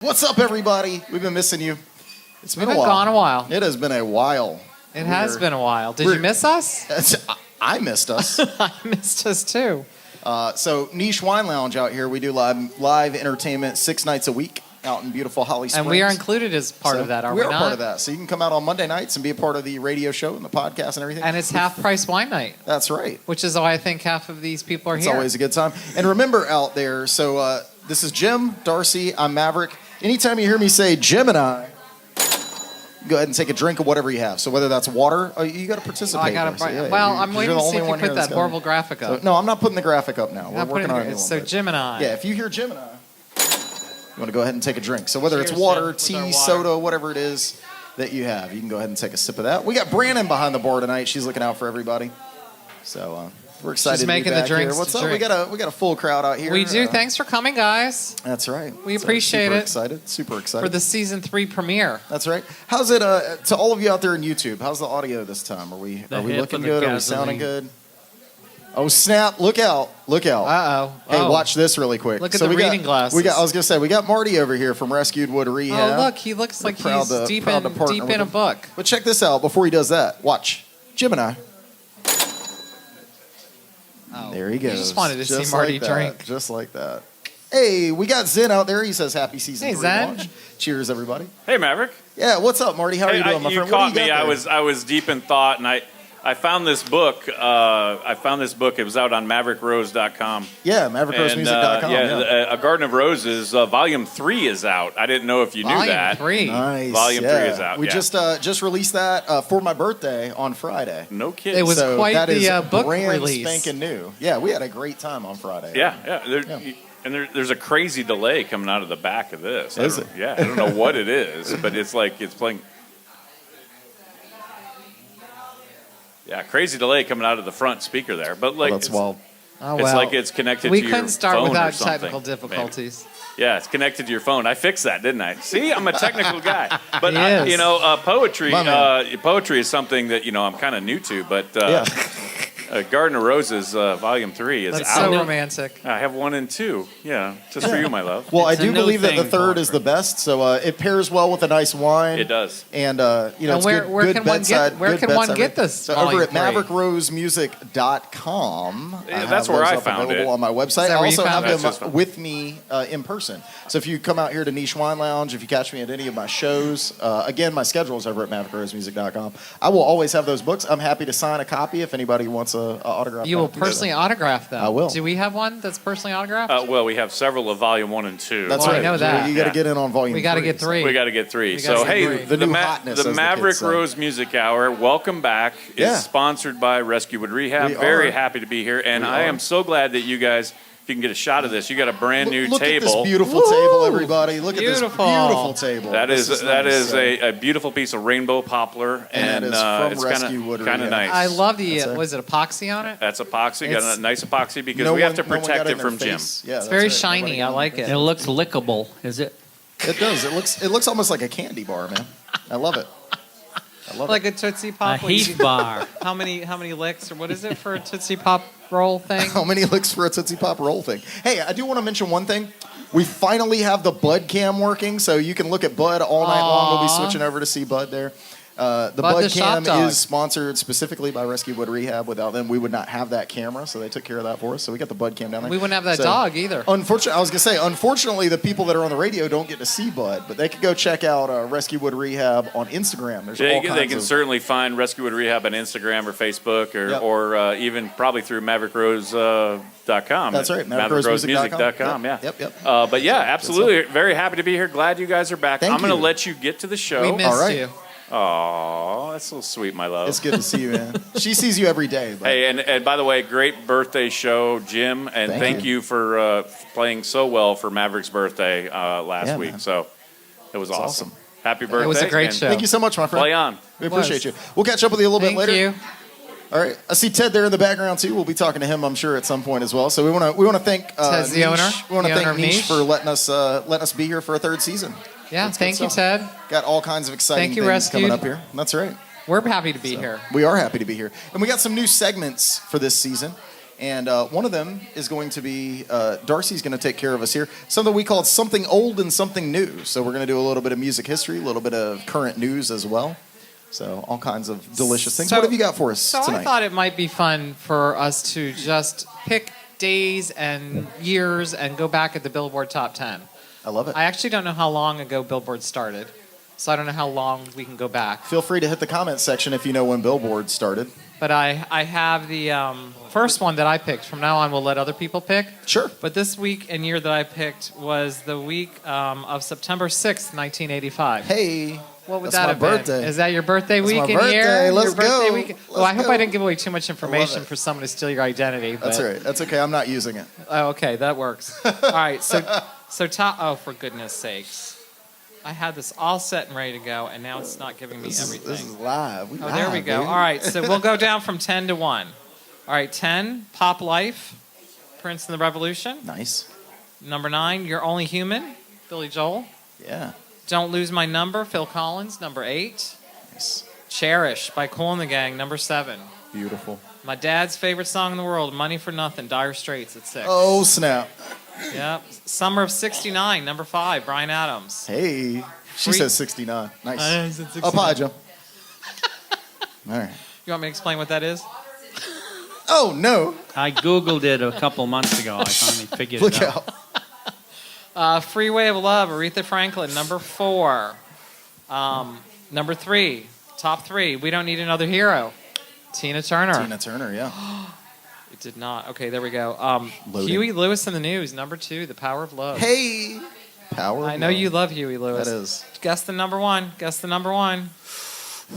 What's up, everybody? We've been missing you. It's been a while. Gone a while. It has been a while. It has been a while. Did you miss us? I missed us. I missed us too. So Niche Wine Lounge out here, we do live entertainment 6 nights a week out in beautiful Holly Springs. And we are included as part of that, are we not? We are part of that. So you can come out on Monday nights and be a part of the radio show and the podcast and everything. And it's half-price wine night. That's right. Which is why I think half of these people are here. It's always a good time. And remember out there, so this is Jim, Darcy, I'm Maverick. Anytime you hear me say Gemini, go ahead and take a drink of whatever you have. So whether that's water, you got to participate. I got to. Well, I'm waiting to see if you put that horrible graphic up. So, no, I'm not putting the graphic up now. We're working on it. So Gemini. Yeah, if you hear Gemini, you want to go ahead and take a drink. So whether Cheers, it's water, Jim, tea, soda, whatever it is that you have, you can go ahead and take a sip of that. We got Brandon behind the bar tonight. She's looking out for everybody. So we're excited She's to be making back the drinks here. What's up? drink. We got a full crowd out here. We do. Thanks for coming, guys. That's right. We appreciate it. Super excited. For the season 3 premiere. That's right. How's it to all of you out there in YouTube? How's the audio this time? Are we looking good? Are we sounding good? Oh snap! Look out! Uh-oh. Hey, watch this really quick. Look at the reading glasses. I was gonna say we got Marty over here from Rescued Wood Rehab. Oh look, he looks like he's deep in a book. But check this out. Before he does that, watch Gemini. Oh, there he goes. You just wanted to see Marty drink. Just like that. Hey, we got Zen out there. He says happy season 3 Zen. launch. Cheers, everybody. Hey, Maverick. Yeah, what's up, Marty? How are you doing, my friend? You caught me. I was deep in thought, and I found this book. It was out on MaverickRose.com. Yeah, MaverickRoseMusic.com. A Garden of Roses, Volume 3 is out. I didn't know if you knew that. Volume 3. Nice. Volume 3 is out. We just released that for my birthday on Friday. No kidding. It was quite the book release. Brand spanking new. Yeah, we had a great time on Friday. Yeah. And there's a crazy delay coming out of the back of this. Is it? Yeah, I don't know what it is, but it's like it's playing. Yeah, crazy delay coming out of the front speaker there, but like that's wild. It's like it's connected to your phone. We couldn't start without something, technical difficulties. Maybe. Yeah, it's connected to your phone. I fixed that, didn't I? See, I'm a technical guy. But poetry is something that I'm kind of new to. But Garden of Roses Volume 3 is That's out. so romantic. I have 1 and 2. Yeah, just for you, my love. Well, I do believe that the third is the best, so it pairs well with a nice wine. It does. And and where can one get this? So over at MaverickRoseMusic.com. That's where I found it. On my website. I also have them with me in person. So if you come out here to Niche Wine Lounge, if you catch me at any of my shows, again, my schedule is over at MaverickRoseMusic.com. I will always have those books. I'm happy to sign a copy if anybody wants a autograph. You will personally autograph them. I will. Do we have one that's personally autographed? Well, we have several of Volume 1 and 2. That's right. I know that. You got to get in on Volume 3. We got to get 3. We got to get 3. So, hey, the new hotness, the Maverick Rose Music Hour, welcome back, is sponsored by Rescue Wood Rehab. Very happy to be here, and I am so glad that you guys, if you can get a shot of this, you got a brand new table. Look at this beautiful table, everybody. Look at this beautiful table. That is a beautiful piece of rainbow poplar, and it's from it's Rescue Wood kind of nice. I love was it epoxy on it? That's epoxy. Got a nice epoxy because we have to protect it from Jim. Yeah, it's very shiny. I like it. It looks lickable, is it? It does. It looks almost like a candy bar, man. I love it. Like a Tootsie Pop. A Heath bar. How many licks, or what is it for a Tootsie Pop roll thing? How many licks for a Tootsie Pop roll thing? Hey, I do want to mention one thing. We finally have the Bud cam working, so you can look at Bud all night long. We'll be switching over to see Bud there. The Bud Cam is sponsored specifically by Rescue Wood Rehab. Without them, we would not have that camera, so they took care of that for us. So we got the Bud Cam down there. We wouldn't have that dog either. Unfortunately, the people that are on the radio don't get to see Bud, but they could go check out Rescue Wood Rehab on Instagram. They can certainly find Rescue Wood Rehab on Instagram or Facebook or even probably through MaverickRose.com. That's right, MaverickRoseMusic.com. Yep. But yeah, absolutely. Very happy to be here. Glad you guys are back. I'm going to let you get to the show. We missed you. Oh, that's so sweet, my love. It's good to see you, man. She sees you every day. But. Hey, and by the way, great birthday show, Jim, and thank you for playing so well for Maverick's birthday last week. Man. So it was awesome. Happy birthday. It was a great show. Thank you so much, my friend. Play on. We appreciate you. We'll catch up with you a little bit later. Thank you. All right. I see Ted there in the background too. We'll be talking to him, I'm sure, at some point as well. So we want to thank Ted's the owner. We want to thank Niche for letting us be here for a third season. Yeah, thank you, Ted. Got all kinds of exciting things coming up here. That's right. We're happy to be here. We are happy to be here. And we got some new segments for this season. And one of them is going to be, Darcy's going to take care of us here. Something we call something old and something new. So we're going to do a little bit of music history, a little bit of current news as well. So all kinds of delicious things. What have you got for us tonight? I thought it might be fun for us to just pick days and years and go back at the Billboard Top 10. I love it. I actually don't know how long ago Billboard started, so I don't know how long we can go back. Feel free to hit the comment section if you know when Billboard started. But I have the first one that I picked. From now on, we'll let other people pick. Sure. But this week and year that I picked was the week of September 6th, 1985. Hey, what would that's that my have birthday. been? Is that your birthday week my and birthday. year? Let's your birthday go. week? Let's I hope go. I didn't give away too much information for someone to steal your identity. But... That's all right. That's okay. I'm not using it. Oh, okay, that works. All right, so top. Oh, for goodness sakes. I had this all set and ready to go, and now it's not giving me everything. This is live. Oh, there we go. All right, so we'll go down from 10 to 1. All right, 10, Pop Life, Prince and the Revolution. Nice. Number 9, You're Only Human, Billy Joel. Yeah. Don't Lose My Number, Phil Collins, number 8. Nice. Cherish by Kool and the Gang, number 7. Beautiful. My dad's favorite song in the world, Money for Nothing, Dire Straits at 6. Oh, snap. Yep. Summer of 69, number 5, Bryan Adams. Hey. She says 69. Nice. I said 69. Up high, Joe. All right. You want me to explain what that is? Oh, no. I Googled it a couple months ago. I finally figured Look it out. out. Freeway of Love, Aretha Franklin, number 4. Number 3, top 3, We Don't Need Another Hero, Tina Turner. Tina Turner, yeah. It did not. Okay, there we go. Huey Lewis and the News, number 2, The Power of Love. Hey. Power. I know you love Huey Lewis. That is. Guess the number 1. Guess the number 1.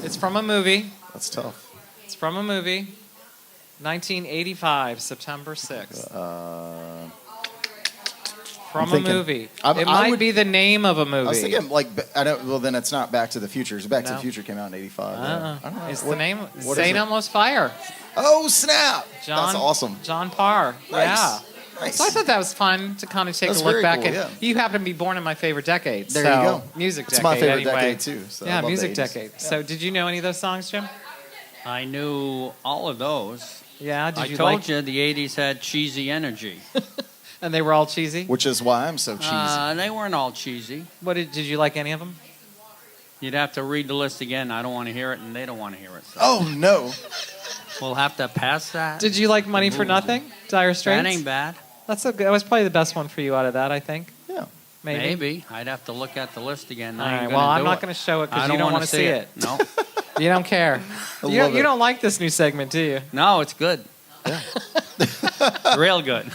It's from a movie. That's tough. It's from a movie. 1985, September 6th. From a movie. It might be the name of a movie. I was thinking, well, then it's not Back to the Future. Back to the Future came out in 85. I don't know. It's the name. What St. is it? Elmo's Fire. Oh, snap. John, That's awesome. John Parr. Nice. Yeah. Nice. So I thought that was fun to kind of take That's a look very back cool, at. yeah. You happen to be born in my favorite decade. There so you go. Music decade. It's my favorite anyway. decade, too. So I yeah, love the music 80s. decade. Yeah. So did you know any of those songs, Jim? I knew all of those. Yeah. I told you the 80s had cheesy energy. And they were all cheesy? Which is why I'm so cheesy. They weren't all cheesy. What did you like any of them? You'd have to read the list again. I don't want to hear it, and they don't want to hear it. So Oh, no. we'll have to pass that. Did you like Money for Nothing? Dire Straits? That ain't bad. That was probably the best one for you out of that, I think. Yeah. Maybe. I'd have to look at the list again. All right, well, I'm not going to show it because you don't want to see it. No. You don't care. You don't like this new segment, do you? No, it's good. Yeah. Real good.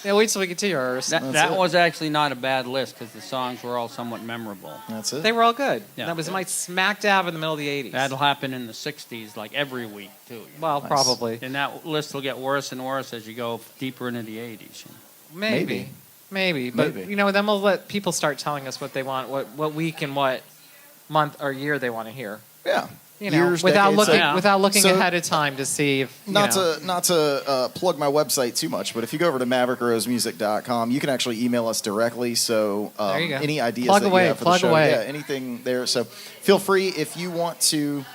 Yeah, wait till we get to yours. That was actually not a bad list because the songs were all somewhat memorable. That's it. They were all good. Yeah. That was my smack dab in the middle of the 80s. That'll happen in the 60s, like every week, too. Well, probably. And that list will get worse and worse as you go deeper into the 80s. Maybe. But, Maybe. then we'll let people start telling us what they want, what week and what month or year they want to hear. Yeah. Years, without looking So- ahead of time to see if Not to plug my website too much, but if you go over to MaverickRoseMusic.com, you can actually email us directly. So There you go. any ideas Plug that away, you have for plug the show, away. yeah, anything there. So feel free if you want to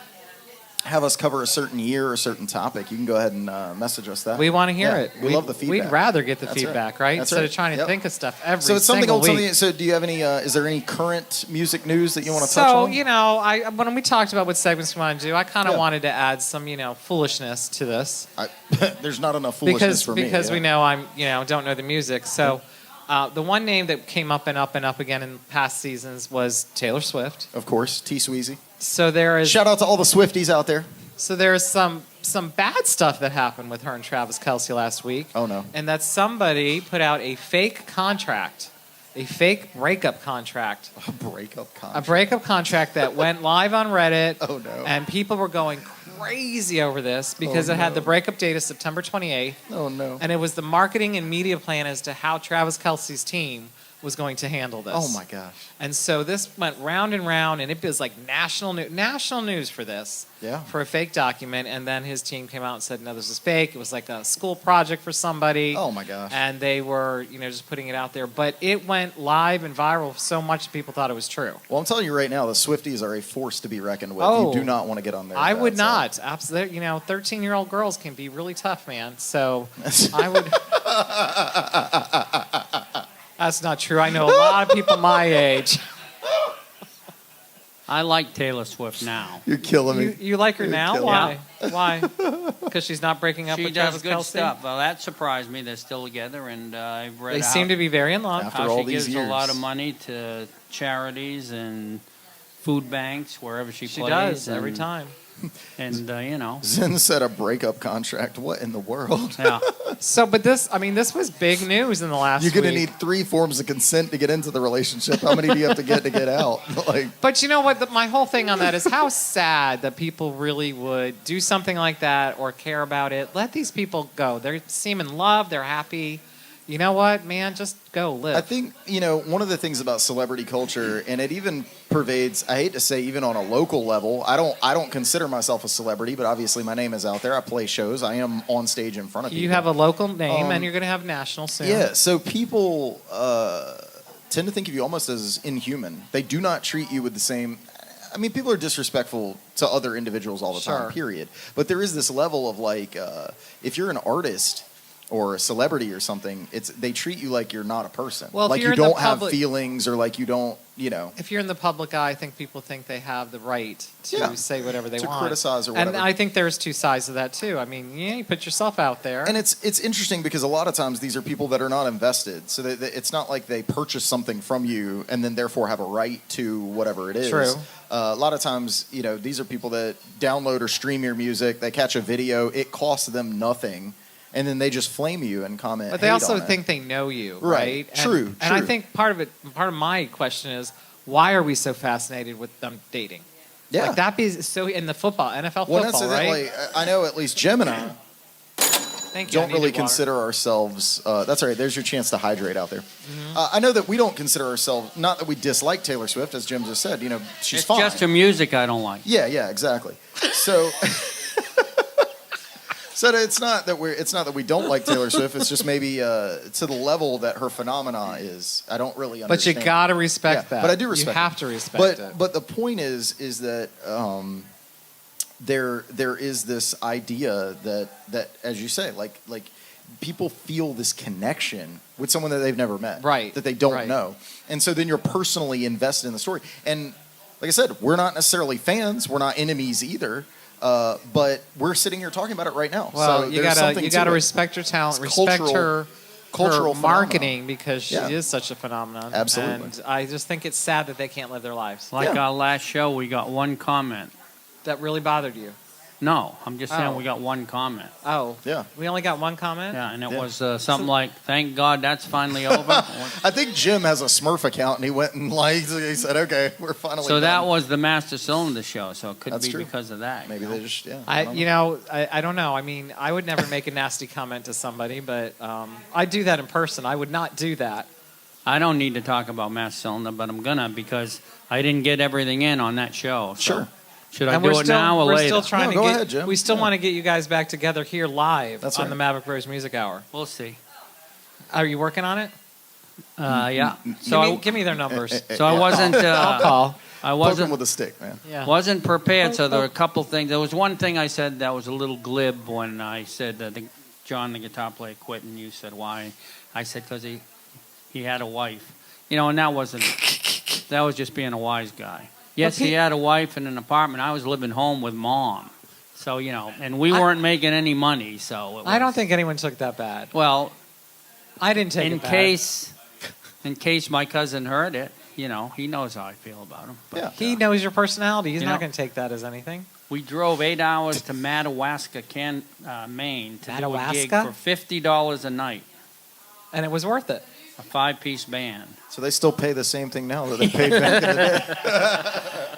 have us cover a certain year or a certain topic, you can go ahead and message us that. we want to hear Yeah, it. We love the feedback. We'd rather get the That's feedback, right. right? That's Instead right. of trying to Yep. think of stuff every So it's something single old. week. Something. So do you have any? Is there any current music news that you want to touch on? So, when we talked about what segments we want to do, I kind of Yeah. wanted to add some, foolishness to this. There's not enough foolishness for me. Because we yeah. know don't know the music. So, the one name that came up and up and up again in past seasons was Taylor Swift. Of course, T Sweezy. So there is Shout out to all the Swifties out there. So there's some bad stuff that happened with her and Travis Kelce last week. Oh no. And that somebody put out a fake contract, a fake breakup contract. A breakup A contract. breakup contract that went live on Reddit. Oh, no. And people were going crazy over this because it had the breakup date of September 28th. Oh no. And it was the marketing and media plan as to how Travis Kelce's team was going to handle this. Oh my gosh. And so this went round and round, and it was like national news for this. Yeah. For a fake document, and then his team came out and said, no, this is fake. It was like a school project for somebody. Oh my gosh. And they were, just putting it out there. But it went live and viral so much that people thought it was true. Well, I'm telling you right now, the Swifties are a force to be reckoned with. Oh. You do not want to get on their I bad would side. not. Absolutely. 13-year-old girls can be really tough, man. So I would. That's not true. I know a lot of people my age. I like Taylor Swift now. You're killing me. You like her You're now? killing Why? Why? Because she's not breaking up She with does Travis good Kelce? stuff. Well, that surprised me. They're still together, and I've read They seem to be very in love. After how all she these gives a lot years. of money to charities and food banks wherever she She plays. does and, every time. And Zen said a breakup contract. What in the world? yeah. So, but this was big news in the last You're going to week. need 3 forms of consent to get into the relationship. How many do you have to get out? But you know what? My whole thing on that is how sad that people really would do something like that or care about it. Let these people go. They seem in love. They're happy. You know what, man? Just go live. I think, one of the things about celebrity culture, and it even pervades, I hate to say, even on a local level. I don't consider myself a celebrity, but obviously my name is out there. I play shows. I am on stage in front of people. You have a local name, and you're going to have national soon. Yeah, so people tend to think of you almost as inhuman. They do not treat you with the same... I mean, people are disrespectful to other individuals all the time, period. But there is this level of, if you're an artist... or a celebrity or something, they treat you like you're not a person. Well, like you don't have feelings or like you don't, If you're in the public eye, I think people think they have the right to say whatever they want. To criticize or whatever. And I think there's two sides of that, too. I mean, you put yourself out there. And it's interesting because a lot of times these are people that are not invested. So it's not like they purchase something from you and then therefore have a right to whatever it is. True. A lot of times, these are people that download or stream your music. They catch a video. It costs them nothing. And then they just flame you and comment. But they also think they know you, right? True. And I think part of my question is, why are we so fascinated with them dating? Yeah. Like that be so in the football, NFL well, football, right? I know at least Jim and I Thank you. don't really consider ourselves. That's all right. There's your chance to hydrate out there. I know that we don't consider ourselves. Not that we dislike Taylor Swift, as Jim just said. She's fine. It's just her music I don't like. Yeah, exactly. So. So it's not that we don't like Taylor Swift. It's just maybe to the level that her phenomena is. I don't really understand. But you gotta respect that. But I do respect. You have to respect it. But the point is that there is this idea that as you say, like people feel this connection with someone that they've never met, right? That they don't know, and so then you're personally invested in the story. And like I said, we're not necessarily fans. We're not enemies either. But we're sitting here talking about it right now. Well, so you gotta respect her talent, respect her cultural marketing because she is such a phenomenon. Absolutely. And I just think it's sad that they can't live their lives. Like our last show, we got one comment. That really bothered you? No, I'm just saying we got one comment. Oh. Yeah. We only got one comment? Yeah, and it was something like, thank God that's finally over. I think Jim has a Smurf account, and he went and he said, okay, we're finally So done. that was the Master Cylinder show, so it could That's be true. because of that. Maybe they just, I don't know. I mean, I would never make a nasty comment to somebody, but I do that in person. I would not do that. I don't need to talk about Master Cylinder, but I'm gonna because I didn't get everything in on that show. So. Sure. Should I do it now or later? We're still trying to go get. ahead, Jim. We still want to get you guys back together here live That's on right. the Maverick Rose Music Hour. We'll see. Are you working on it? Yeah. Give me their numbers. So I wasn't. I'll call. I Poke him wasn't. with a stick, man. Yeah. Wasn't prepared. So there were a couple things. There was one thing I said that was a little glib when I said that John, the guitar player, quit, and you said why? I said because he had a wife. And that wasn't. That was just being a wise guy. Yes, he had a wife and an apartment. I was living home with Mom. So, and we weren't making any money, so... I don't think anyone took that bad. Well... I didn't take it bad. In case my cousin heard it, he knows how I feel about him. But, He knows your personality. He's not going to take that as anything. We drove 8 hours to Madawaska, Maine to do a gig Madawaska? for $50 a night. And it was worth it. A 5-piece band. So they still pay the same thing now that they paid back in the day.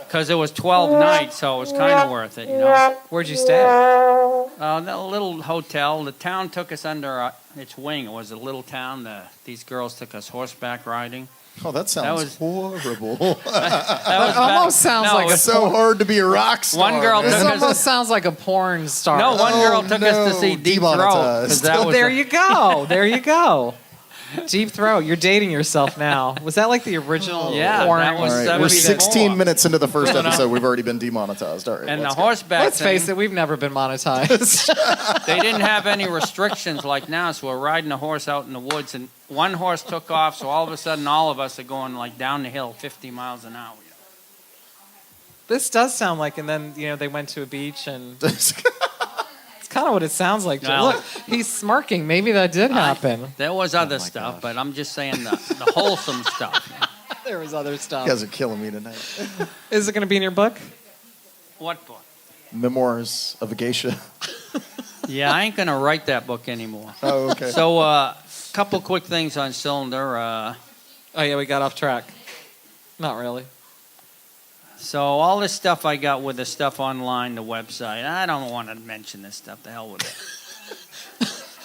Because it was 12 nights, so it was kind of worth it, Where'd you stay? A little hotel. The town took us under its wing. It was a little town. These girls took us horseback riding. Oh, that sounds horrible. That almost sounds like it's so hard to be a rock star. One girl. This almost sounds like a porn star. No, one girl took us to see Deep Throat. There you go. There you go. Deep Throat. You're dating yourself now. Was that like the original porn? That was right. We're 16 minutes into the first episode. We've already been demonetized. All right. And the horseback. Let's face it, we've never been monetized. They didn't have any restrictions like now, so we're riding a horse out in the woods, and one horse took off, so all of a sudden all of us are going like down the hill 50 miles an hour. This does sound like, and then they went to a beach and. It's kind of what it sounds like. No. Look, he's smirking. Maybe that did happen. There was other stuff, but I'm just saying the wholesome stuff. There was other stuff. You guys are killing me tonight. Is it going to be in your book? What book? Memoirs of a Geisha. Yeah, I ain't going to write that book anymore. Oh, okay. So, couple quick things on Cylinder. Oh, yeah, we got off track. Not really. So all this stuff I got with the stuff online, the website, I don't want to mention this stuff. The hell with it.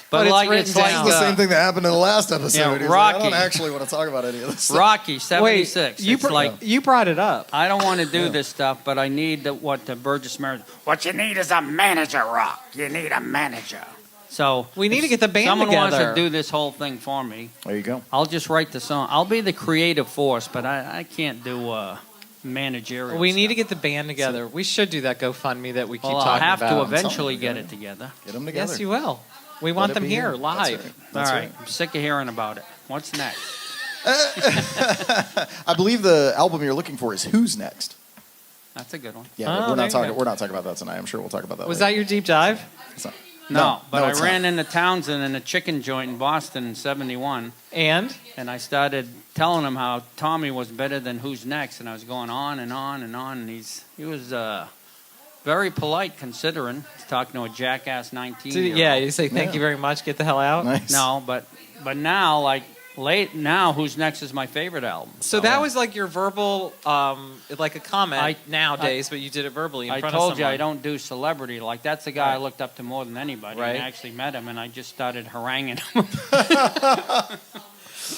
But it's like the same thing that happened in the last episode. Yeah, Rocky. I don't actually want to talk about any of this stuff. Rocky, 76. Wait, you brought it up. I don't want to do this stuff, but I need what the Burgess Meredith. What you need is a manager, Rock. You need a manager. So we need to get the band someone together. Someone wants to do this whole thing for me. There you go. I'll just write the song. I'll be the creative force, but I can't do managerial. We need stuff. to get the band together. We should do that GoFundMe that we keep I'll talking have about. to eventually get it together. Get them together. Yes, you will. We want them here, live. That's All right. right. I'm sick of hearing about it. What's next? I believe the album you're looking for is Who's Next. That's a good one. Yeah, but we're not talking about that tonight. I'm sure we'll talk about that. Was later. that your deep dive? No, but it's I ran not. into Townsend in a chicken joint in Boston in '71. And I started telling him how Tommy was better than Who's Next, and I was going on and on and on. And he was very polite considering he's talking to a jackass 19-year-old. Yeah, you say thank you very much, get the hell out. Nice. No, but now now Who's Next is my favorite album. So that was like your verbal, like a comment nowadays, but you did it verbally in I front of told you someone. I don't do celebrity. Like that's the guy I looked up to more than anybody. Right. And I actually met him, and I just started haranguing him.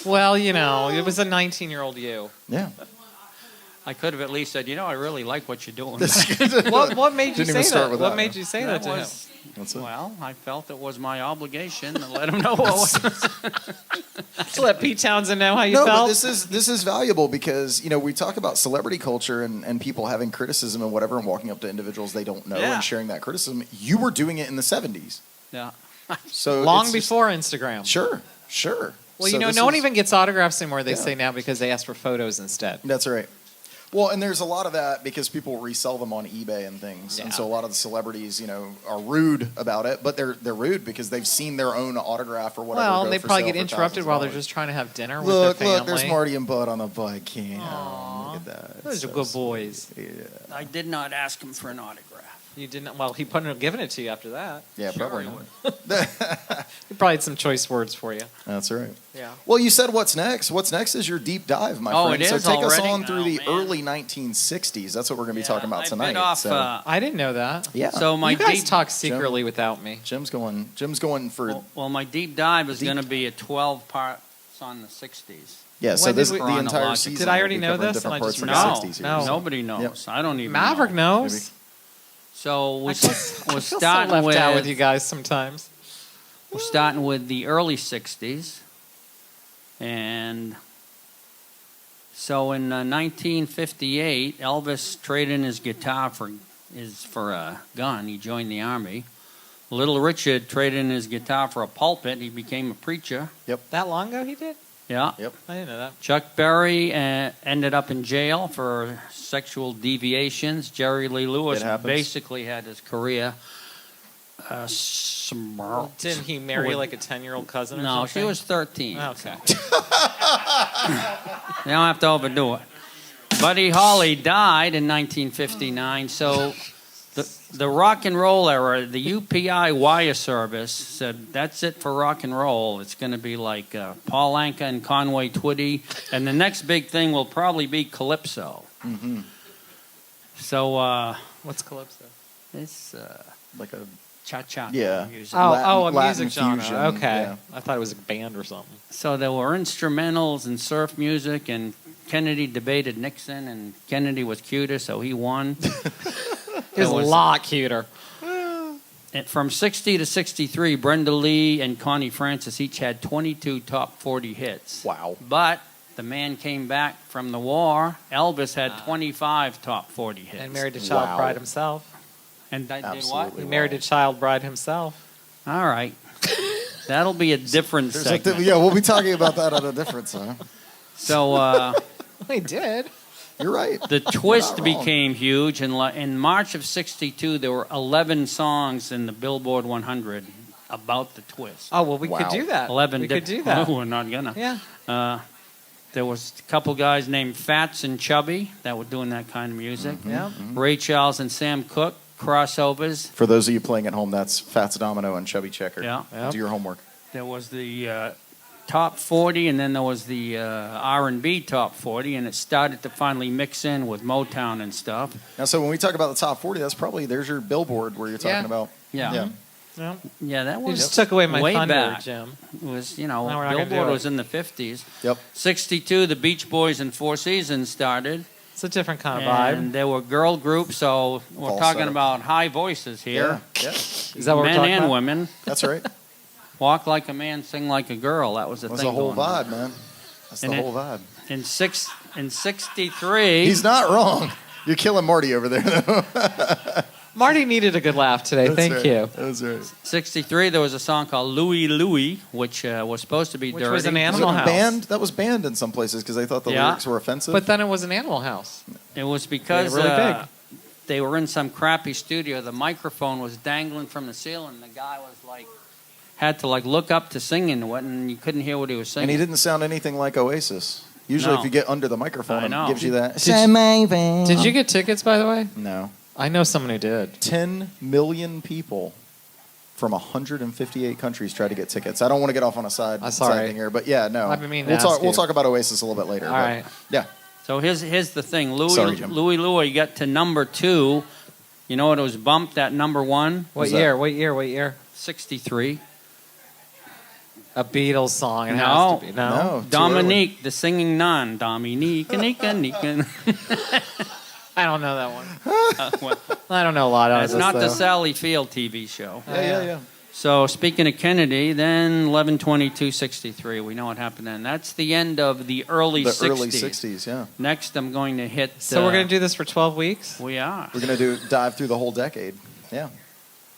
Well, it was a 19-year-old you. Yeah. I could have at least said, I really like what you're doing. What made you Didn't even say start that? with What that, made huh? you say that to him? That's it. Well, I felt it was my obligation to let him know what was. To let Pete Townsend know how you No, felt? but this is valuable because we talk about celebrity culture and people having criticism and whatever and walking up to individuals they don't know and sharing that criticism. You were doing it in the 70s. Yeah. So Long before Instagram. Sure. Well, So no one even gets autographs anymore, they say now, because they ask for photos instead. That's right. Well, and there's a lot of that because people resell them on eBay and things, and so a lot of the celebrities, are rude about it, but they're rude because they've seen their own autograph or whatever. Well, go they for probably sale get for interrupted thousands while of they're dollars. just trying to have dinner with their family. Look, there's Marty and Bud on the bike cam. Look at that. Those are So good sweet. boys. Yeah. I did not ask him for an autograph. You didn't. Well, he couldn't have given it to you after that. Yeah, Sure probably. he He probably had some choice words for you. That's right. Yeah. Well, you said what's next. What's next is your deep dive, my Oh, friend. it So is take us already? on through the Oh, man. early 1960s. That's what we're going to be talking about I tonight. bit off, so, I didn't know that. yeah. So my You guys deep talk secretly without me. Jim's going for well, my deep dive is Deep. going to be a 12 parts on the 60s. yeah. So When this did the we- entire Chronological. season. Did I already will be know covering this different and I parts just from forgot? the 60s No. here. Nobody knows. I don't even Maverick know. knows. So we're I feel so starting left with out with you guys sometimes. we're starting with the early 60s. And so in 1958, Elvis traded in his guitar for a gun. He joined the Army. Little Richard traded in his guitar for a pulpit. He became a preacher. That long ago he did? Yeah. Yep. I didn't know that. Chuck Berry ended up in jail for sexual deviations. Jerry Lee Lewis It happens. basically had his career Didn't he marry like a 10-year-old cousin or No, something? she was 13. Oh, okay. You don't have to overdo it. Buddy Holly died in 1959, so the rock and roll era, the UPI wire service said, that's it for rock and roll. It's going to be like Paul Anka and Conway Twitty, and the next big thing will probably be Calypso. Mm-hmm. So What's Calypso? it's Like a cha-cha music. A Latin music genre. fusion, Okay. yeah. I thought it was a band or something. So there were instrumentals and surf music, and Kennedy debated Nixon, and Kennedy was cuter, so he won. He was a lot cuter. From 60 to 63, Brenda Lee and Connie Francis each had 22 top 40 hits. Wow. But the man came back from the war. Elvis had 25 top 40 hits. And married a child bride himself. And did what? Absolutely. He married a child bride himself. All right. That'll be a different segment. We'll be talking about that at a different time. So He did. You're right. the twist wrong. became huge. In March of 62, there were 11 songs in the Billboard 100 about the twist. Oh, well, we Wow. could do that. 11 We could do that. We're not going to. Yeah. There was a couple guys named Fats and Chubby that were doing that kind of music. Yeah. Ray Charles and Sam Cooke, crossovers. For those of you playing at home, that's Fats Domino and Chubby Checker. Yeah. Yep. Do your homework. There was the top 40, and then there was the R&B top 40, and it started to finally mix in with Motown and stuff. Now, so when we talk about the top 40, there's your Billboard where you're talking Yeah. about. Yeah. Yeah. Yeah, that You was just took away my way thunder, back. Jim. It was, Now we're not gonna Billboard do it. was in the 50s. Yep. 62, the Beach Boys and Four Seasons started. It's a different kind of vibe. And there were girl groups, so we're Falsetto. talking about high voices here. Yeah. Is that what we're Men talking and about? women. That's right. Walk like a man, sing like a girl. That was the That's thing the whole going on. vibe, man. That's And the it- whole vibe. In 63, He's not wrong. You're killing Marty over there, though. Marty needed a good laugh today. That's Thank right. you. That's right. 63, there was a song called Louie Louie, which was supposed to be Which dirty. was an Was it Animal House. banned? That was banned in some places because they thought the Yeah. lyrics were offensive. But then it was an Animal House. It was because They were really big. they were in some crappy studio. The microphone was dangling from the ceiling. The guy was had to look up to sing into it, and you couldn't hear what he was singing. and he didn't sound anything like Oasis. Usually, No. if you get under the microphone, I know. it gives you that. Did you get tickets, by the way? No. I know someone who did. 10 million people from 158 countries tried to get tickets. I don't want to get off on a side sorry. thing here, but yeah, no. I've been meaning to we'll talk. ask We'll you. talk about Oasis a little bit later. All but right. Yeah. So here's the thing. Sorry, Jim. Louie Louie got to number 2. You know what? It was bumped at number 1. What Was year? that? What year? What year? 63. A Beatles song. It No. has to be. No. No. too Dominique, the singing nun. Dominique, Nika. I don't know that one. Well, I don't know a lot of it's this, not the though. Sally Field TV show. early. Yeah. So speaking of Kennedy, then 11/22/63, we know what happened then. That's the end of the early The 60s. early 60s, yeah. Next, I'm going to hit. So we're going to do this for 12 weeks? We are. We're going to dive through the whole decade. Yeah.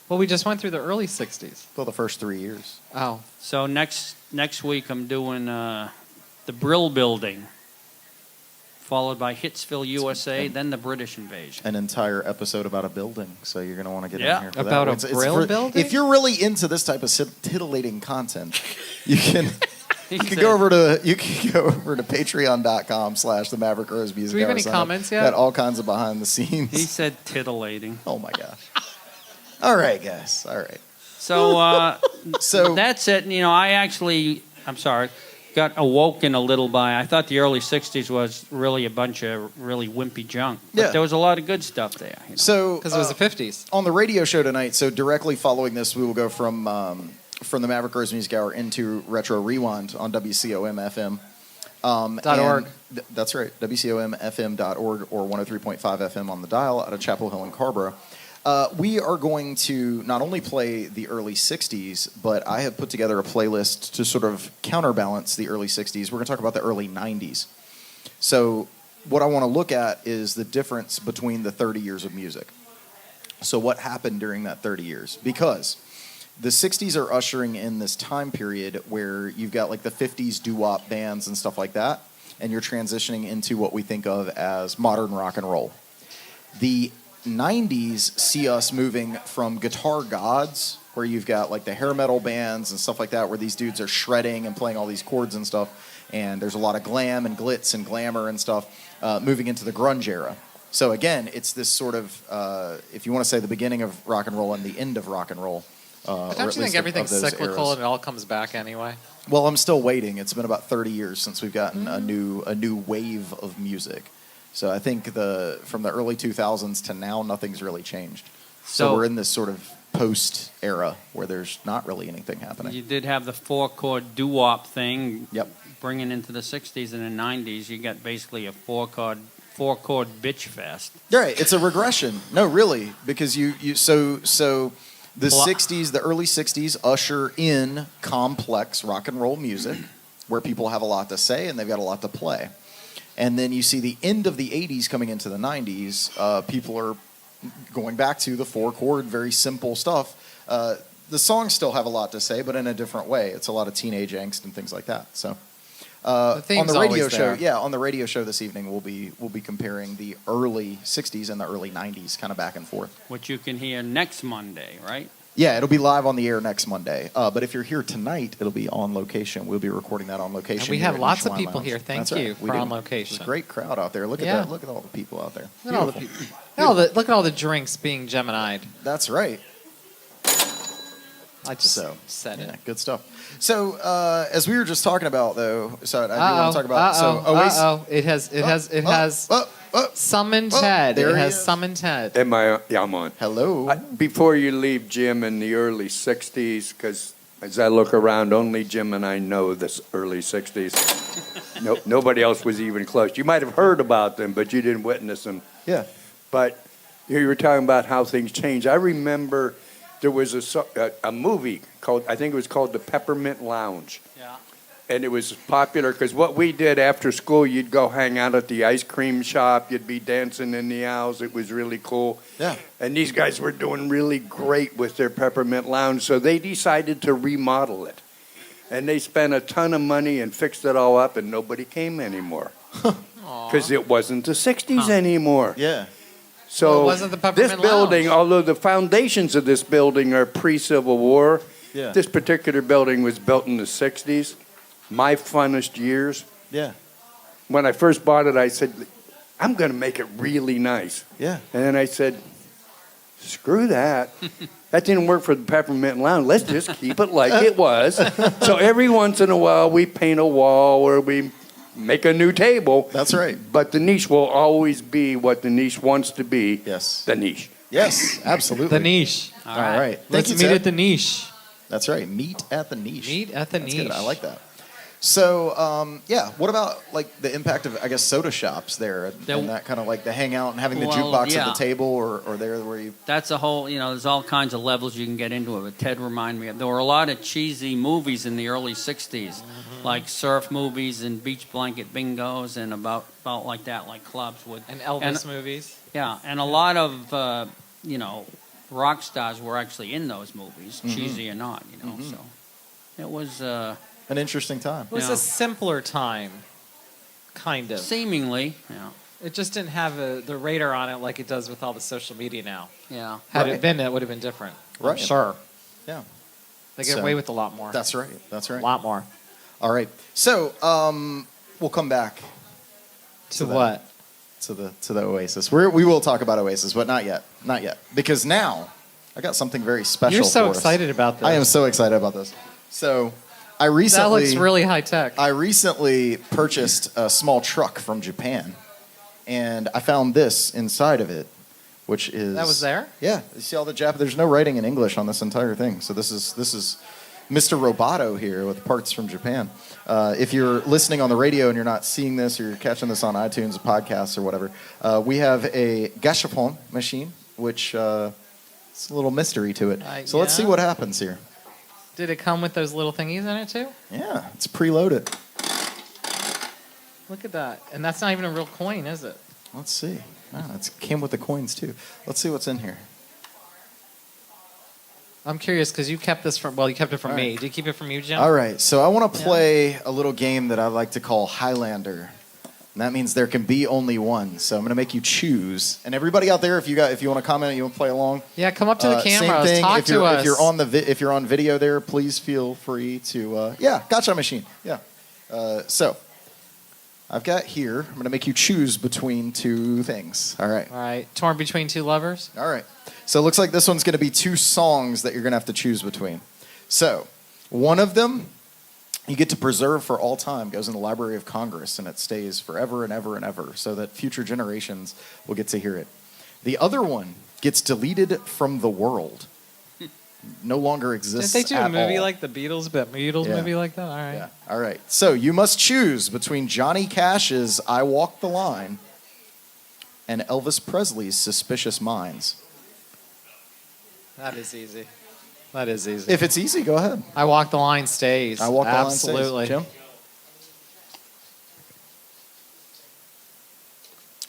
Well, we just went through the early 60s. Well, the first 3 years. Oh. So next week, I'm doing the Brill Building, followed by Hitsville, USA, then the British invasion. An entire episode about a building, so you're going to want to get Yeah. in here for About that. a Brill building? If you're really into this type of titillating content, you can He you can said- go over to patreon.com/the Maverick Rose Music Do we have Hour. any Sign up. comments yet? Got all kinds of behind the He scenes. said titillating. Oh my gosh! All right, guys. All right. So So that's it. I'm sorry, got awoken a little by. I thought the early 60s was really a bunch of really wimpy junk. But Yeah. there was a lot of good stuff there. so Because it was the 50s. on the radio show tonight. So directly following this, we will go from the Maverick Rose Music Hour into Retro Rewind on WCOM FM. .org. That's right, WCOMFM.org or 103.5 FM on the dial out of Chapel Hill and Carborough. We are going to not only play the early 60s, but I have put together a playlist to sort of counterbalance the early 60s. We're going to talk about the early 90s. So what I want to look at is the difference between the 30 years of music. So what happened during that 30 years? Because the 60s are ushering in this time period where you've got like the 50s doo-wop bands and stuff like that, and you're transitioning into what we think of as modern rock and roll. The 90s see us moving from guitar gods, where you've got like the hair metal bands and stuff like that, where these dudes are shredding and playing all these chords and stuff, and there's a lot of glam and glitz and glamour and stuff, moving into the grunge era. So again, it's this sort of, if you want to say the beginning of rock and roll and the end of rock and roll. Don't you think everything's cyclical and it all comes back anyway? Well, I'm still waiting. It's been about 30 years since we've gotten a new wave of music. So I think from the early 2000s to now, nothing's really changed. So we're in this sort of post era where there's not really anything happening. You did have the 4-chord doo-wop thing. Yep. Bringing into the 60s and the 90s, you got basically a 4-chord bitch fest. Right. It's a regression. No, really, because so the 60s, the early 60s usher in complex rock and roll music where people have a lot to say and they've got a lot to play. And then you see the end of the 80s coming into the 90s, people are going back to the 4-chord, very simple stuff. The songs still have a lot to say, but in a different way. It's a lot of teenage angst and things like that. So on the radio show, on the radio show this evening, we'll be comparing the early 60s and the early 90s, kind of back and forth. Which you can hear next Monday, right? Yeah, it'll be live on the air next Monday. But if you're here tonight, it'll be on location. We'll be recording that on location. And we have lots of people here. Thank you for on location. It's a great crowd out there. Look at that. Look at all the people out there. Look at all the people. Look at all the drinks being Gemini'd. That's right. I just said it. Good stuff. So as we were just talking about, though, so I do want to talk about. Oasis. It has summoned Ted. There it he has is. summoned Ted. Yeah, I'm on. Hello. Before you leave, Jim, in the early 60s, because as I look around, only Jim and I know this early 60s. Nobody else was even close. You might have heard about them, but you didn't witness them. Yeah. But you were talking about how things changed. I remember there was a movie called, I think it was called The Peppermint Lounge. Yeah. And it was popular because what we did after school, you'd go hang out at the ice cream shop. You'd be dancing in the aisles. It was really cool. Yeah. And these guys were doing really great with their Peppermint Lounge, so they decided to remodel it. And they spent a ton of money and fixed it all up, and nobody came anymore. Because it wasn't the 60s anymore. Yeah. So Well, it wasn't the Peppermint this building, Lounge. although the foundations of this building are pre-Civil War, Yeah. this particular building was built in the 60s. My funnest years. Yeah. When I first bought it, I said, I'm going to make it really nice. Yeah. And then I said, screw that. That didn't work for the Peppermint Lounge. Let's just keep it like it was. So every once in a while, we paint a wall or we make a new table. That's right. But the niche will always be what the niche wants to be. Yes. The niche. Yes, absolutely. The niche. All right. Let's Thank you, meet Ted. at the niche. That's right. Meet at the niche. Meet at the That's niche. good. I like that. So, what about like the impact of, I guess, soda shops there and that kind of like the hangout and having the jukebox at the table or there where you... That's a whole, there's all kinds of levels you can get into it. But Ted reminded me of, there were a lot of cheesy movies in the early 60s, like surf movies and beach blanket bingos and about like that, like clubs with... And Elvis movies. Yeah, and a lot of, rock stars were actually in those movies, cheesy or not, so it was... An interesting time. It was a simpler time, kind of. Seemingly, yeah. It just didn't have the radar on it like it does with all the social media now. Yeah. Had it been, it would have been different. Right. I'm sure. Yeah. They get away with a lot more. That's right. That's right. A lot more. All right. So, we'll come back To what? to the Oasis. We will talk about Oasis, but not yet. Not yet. Because now I got something very special You're so for us. excited about this. I am so excited about this. So, I recently... That looks really high tech. I recently purchased a small truck from Japan, and I found this inside of it, which is... That was there? Yeah. You see all the Japanese... There's no writing in English on this entire thing. So this is Mr. Roboto here with parts from Japan. If you're listening on the radio and you're not seeing this, or you're catching this on iTunes or podcasts or whatever, we have a gashapon machine, which it's a little mystery to it. So let's see what happens here. Did it come with those little thingies in it too? Yeah, it's preloaded. Look at that. And that's not even a real coin, is it? Let's see. It came with the coins too. Let's see what's in here. I'm curious because you kept this from, you kept it from me. Did you keep it from you, Jim? All right, so I want to play a little game that I like to call Highlander. And that means there can be only one. So I'm going to make you choose. And everybody out there, if you want to comment, you want to play along. Yeah, come up to the camera. Same thing. Talk to us. If you're on video there, please feel free to. Gotcha machine. Yeah. So I've got here. I'm going to make you choose between two things. All right. All right. Torn between two lovers. All right. So it looks like this one's going to be two songs that you're going to have to choose between. So one of them you get to preserve for all time, goes in the Library of Congress, and it stays forever and ever and ever so that future generations will get to hear it. The other one gets deleted from the world. no longer exists. Did they do a movie all. like the Beatles, but Beatles movie like that? All right. Yeah. All right. So you must choose between Johnny Cash's "I Walk the Line" and Elvis Presley's "Suspicious Minds." That is easy. That is easy. If it's easy, go ahead. I Walk the Line stays. I Walk the Line Absolutely. stays. Jim?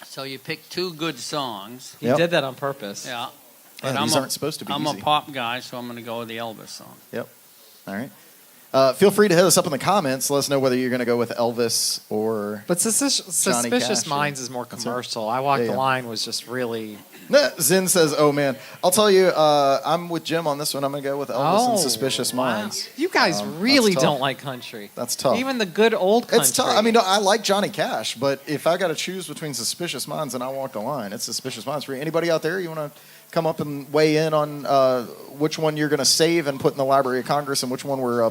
So you picked two good songs. He did that on purpose. Yeah. Yeah, these aren't supposed to be I'm easy. a pop guy, so I'm going to go with the Elvis song. Yep. All right. Feel free to hit us up in the comments. Let us know whether you're going to go with Elvis or. But Suspicious Cash, Minds is more commercial. I Walk the Line was just really. Zin says, "Oh man, I'll tell you, I'm with Jim on this one. I'm going to go with Elvis and Suspicious Minds." You guys really don't like country. That's tough. Even the good old country. It's tough. I mean, I like Johnny Cash, but if I got to choose between Suspicious Minds and I Walk the Line, it's Suspicious Minds. For anybody out there, you want to come up and weigh in on which one you're going to save and put in the Library of Congress and which one we're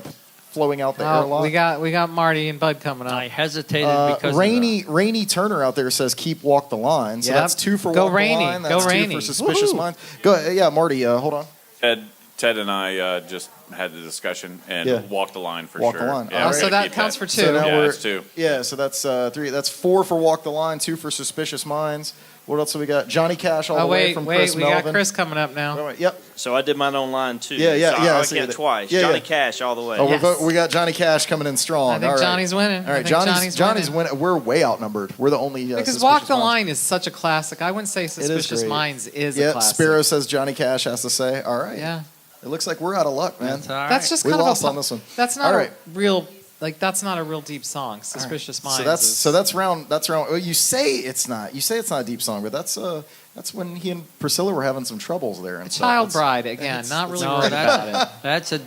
flowing out the airlock? We got Marty and Bud coming up. I hesitated because Rainy Turner out there says keep Walk the Line. So that's 2 for Walk the Line. That's 2 for Suspicious Minds. Go, yeah, Marty, hold on. Ted and I just had the discussion and Walk the Line for Walk sure. the Line. Yeah, so that counts for 2. So now it's 2. Yeah, so that's 3. That's 4 for Walk the Line, 2 for Suspicious Minds. What else have we got? Johnny Cash all the way from Chris we Melvin. got Chris coming up now. Yep. So I did mine online too. Yeah. I see can't that. twice. Yeah, Johnny Cash all the way. Oh, we got Johnny Cash coming in strong. I think all right. Johnny's winning. All right, Johnny's winning. We're way outnumbered. We're the only because Walk the Line is such a classic. I wouldn't say Suspicious Minds is a classic. Spiro says Johnny Cash has to say. All right. Yeah. It looks like we're out of luck, man. That's all right. That's just we kind lost of on this one. That's not all right. a real that's not a real deep song. Suspicious Minds. So that's round. Well, you say it's not. You say it's not a deep song, but that's when he and Priscilla were having some troubles there. And Child Bride again. Not really worried about it. That's a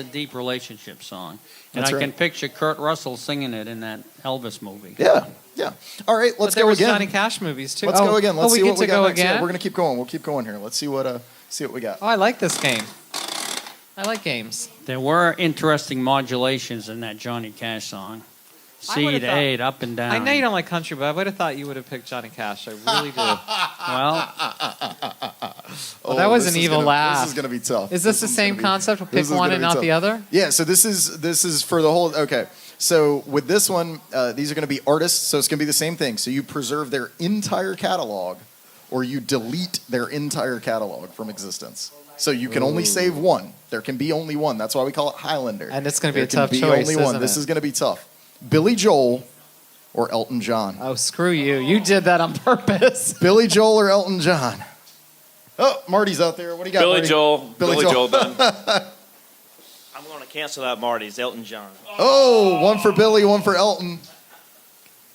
deep relationship song, and That's I can right. picture Kurt Russell singing it in that Elvis movie. Yeah. All right, let's But there go was again. Johnny Cash movies too. Let's go again. Let's see what we got next. Again? Yeah, we're gonna keep going. We'll keep going here. Let's see what we got. Oh, I like this game. I like games. There were interesting modulations in that Johnny Cash song. C to A, up and down. I know you don't like country, but I would have thought you would have picked Johnny Cash. I really do. Well, that was an evil laugh. This is gonna be tough. Is this the same concept? We'll pick one and not the other? Yeah. So this is for the whole. Okay. So with this one, these are going to be artists. So it's going to be the same thing. So you preserve their entire catalog, or you delete their entire catalog from existence. So you can only save one. There can be only one. That's why we call it Highlander. And it's going to be a There tough can be choice, only one. isn't This it? is going to be tough. Billy Joel or Elton John. Oh, screw you. You did that on purpose. Billy Joel or Elton John. Oh, Marty's out there. What do you got, Billy Marty? Joel. Billy Joel done. I'm going to cancel out Marty's Elton John. Oh, one for Billy, one for Elton.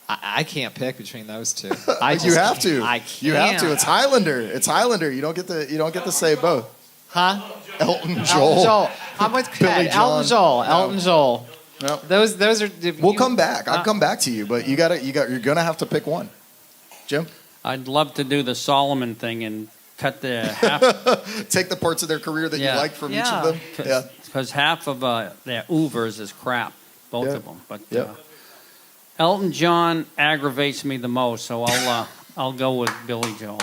I can't pick between those two. You have to. I can't. You have to. It's Highlander. It's Highlander. You don't get to say both. Huh? Elton Joel. Elton Joel. I'm with Billy Ted. John. Elton Joel. No. Elton Joel. No. Those are. We'll come back. I'll come back to you, but you're gonna have to pick one. Jim, I'd love to do the Solomon thing and cut the half. take the parts of their career that you like from each of them. Yeah. Because half of their oovers is crap, both of them. But Yeah. Elton John aggravates me the most, so I'll go with Billy Joel.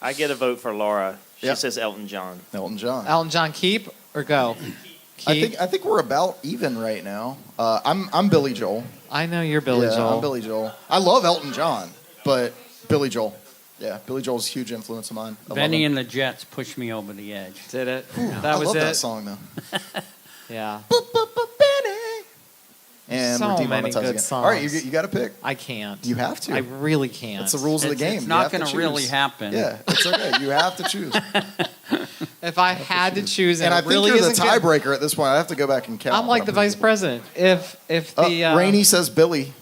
I get a vote for Laura. She Yep. says Elton John. Elton John. Elton John, keep or go? Keep. I think we're about even right now. I'm Billy Joel. I know you're Billy Yeah, Joel. I'm Billy Joel. I love Elton John, but Billy Joel. Yeah, Billy Joel's a huge influence of mine. I Benny love him. and the Jets pushed me over the edge. Did it? I That was love it. that song though. Yeah. Benny. And So we're many demonetized good again. songs. All right, you got to pick. I can't. You have to. I really can't. It's the rules of the game. It's You not have to going to choose. really happen. Yeah, it's okay. You have to choose. If I had to choose, And I it think really you're the isn't good- tiebreaker at this point. I have to go back and count. I'm like the vice president. If the Rainey says Billy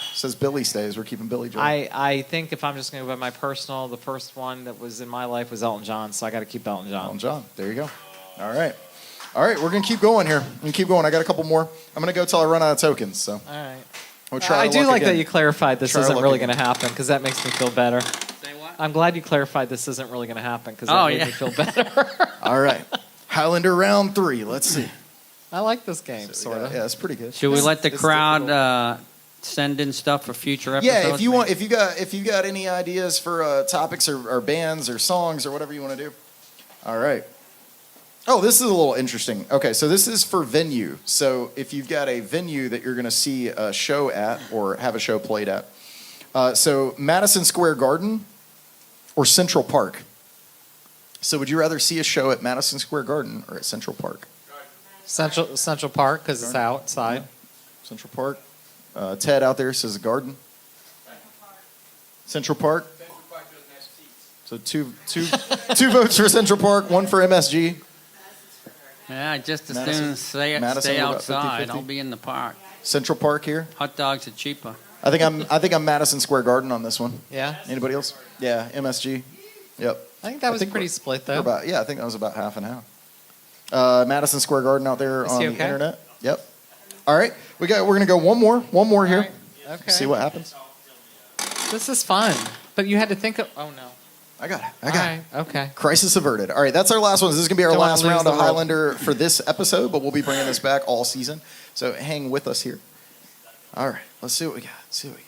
stays. We're keeping Billy Joel. I think if I'm just going to go by my personal, the first one that was in my life was Elton John, so I got to keep Elton John. Elton John. There you go. All right, we're gonna keep going here. We're gonna keep going. I got a couple more. I'm gonna go till I run out of tokens. So All right. we'll try. I our do luck like again. that you clarified this Try our isn't luck really again. going to happen because that makes me feel better. Say what? I'm glad you clarified this isn't really going to happen because that made me feel better. All right, Highlander round 3. Let's see. I like this game, sort of. Yeah, it's pretty good. Should we let the It's crowd send in stuff for future episodes? Yeah, if you got any ideas for topics or bands or songs or whatever you want to do. All right. Oh, this is a little interesting. Okay, so this is for venue. So if you've got a venue that you're going to see a show at or have a show played at. So Madison Square Garden or Central Park? So would you rather see a show at Madison Square Garden or at Central Park? Central Park because it's outside. Yeah. Central Park. Ted out there says Garden. Central Park. So two votes for Central Park, one for MSG. Yeah, just as Madison- soon as stay Madison, what about outside. 50-50? I'll be in the park. Central Park here. Hot dogs are cheaper. I think I'm Madison Square Garden on this one. Yeah. Anybody else? Yeah, MSG. Yep. I think that was pretty split though. I think that was about half and half. Madison Square Garden out there Is on he the okay? internet. Yep. All right, we're gonna go one more here. All right. Okay. See what happens. This is fun, but you had to think of. Oh no. I got it. All right. Okay. Crisis averted. All right, that's our last one. This is going to be our Don't wanna last lose round the of world. Highlander for this episode, but we'll be bringing this back all season. So hang with us here. All right, let's see what we got. Is he okay?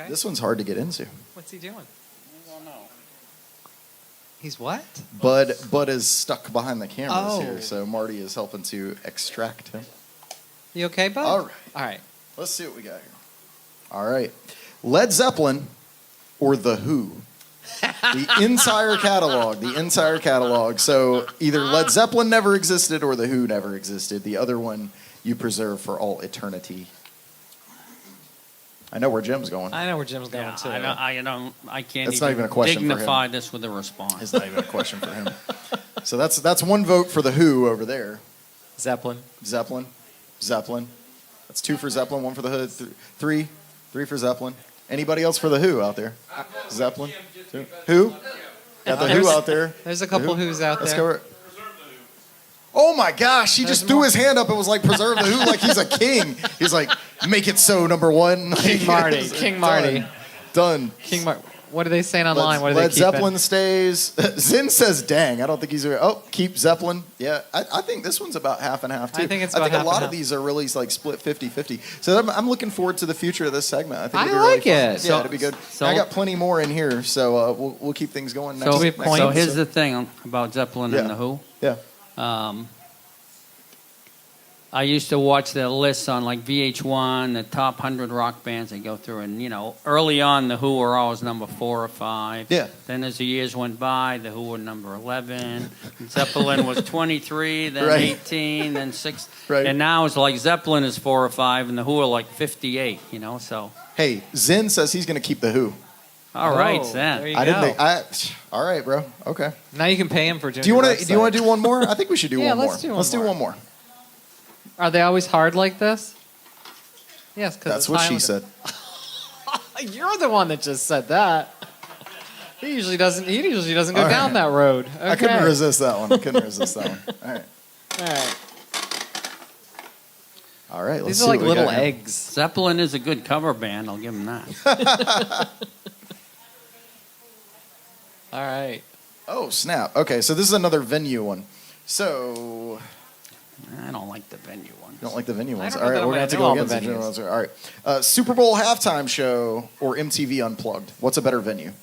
This one's hard to get into. What's he doing? He's what? Bud is stuck behind the cameras Oh. here, so Marty is helping to extract him. You okay, bud? All right. All right. Let's see what we got here. All right. Led Zeppelin or The Who? The entire catalog. So either Led Zeppelin never existed or The Who never existed. The other one you preserve for all eternity. I know where Jim's going. I know where Jim's going Yeah, too. I can't That's not even a question for him. dignify this with a response. It's not even a question for him. So that's one vote for The Who over there. Zeppelin. Zeppelin. That's 2 for Zeppelin, 1 for The Who. 3 for Zeppelin. Anybody else for The Who out there? Zeppelin. 2. Who? Got The Who out there. There's a couple The Who. Who's out Let's there. go. Oh my gosh, he just threw his hand up and was like, preserve The Who like he's a king. He's like, make it so, number 1. King Marty. King Marty. Done. King Marty. What are they saying online? What are they Led keeping? Zeppelin stays. Zen says, dang. I don't think he's. Oh, keep Zeppelin. Yeah, I think this one's about half and half, too. I think it's I about think half a lot and of half. these are really like split 50-50. So I'm looking forward to the future of this segment. I think I it'll be like really fun. it. Yeah, it'll be good. So- I got plenty more in here, so we'll keep things going next. So, next points. so episode. here's the thing about Zeppelin and Yeah. the Who. Yeah. I used to watch the lists on like VH1, the top 100 rock bands they go through, and early on the Who were always number 4 or 5. Yeah. Then as the years went by, the Who were number 11. Zeppelin was 23, then Right. 18, then 6. Right. And now it's like Zeppelin is 4 or 5, and the Who are like 58. So Hey, Zen says he's going to keep the Who. all right, Oh, then. there you I didn't go. think. All right, bro. Okay. Now you can pay him for doing. Do you your want to? Do you want to website. do one more? I think we should do Yeah, one more. let's do one Let's more. do one more. Are they always hard like this? Yes, because That's what she said. You're the one that just said that. He usually doesn't go All down right. that road. Okay. I couldn't resist that one. All right. All right. All right. Let's These see are like what we little got here. eggs. Zeppelin is a good cover band. I'll give them that. All right. Oh, snap. Okay, so this is another venue one. So, I don't like the venue ones. you don't like the venue ones? don't All know right, that we're I'm going to have to gonna go know all against the the general venues. answer. All right. Super Bowl halftime show or MTV Unplugged? What's a better venue?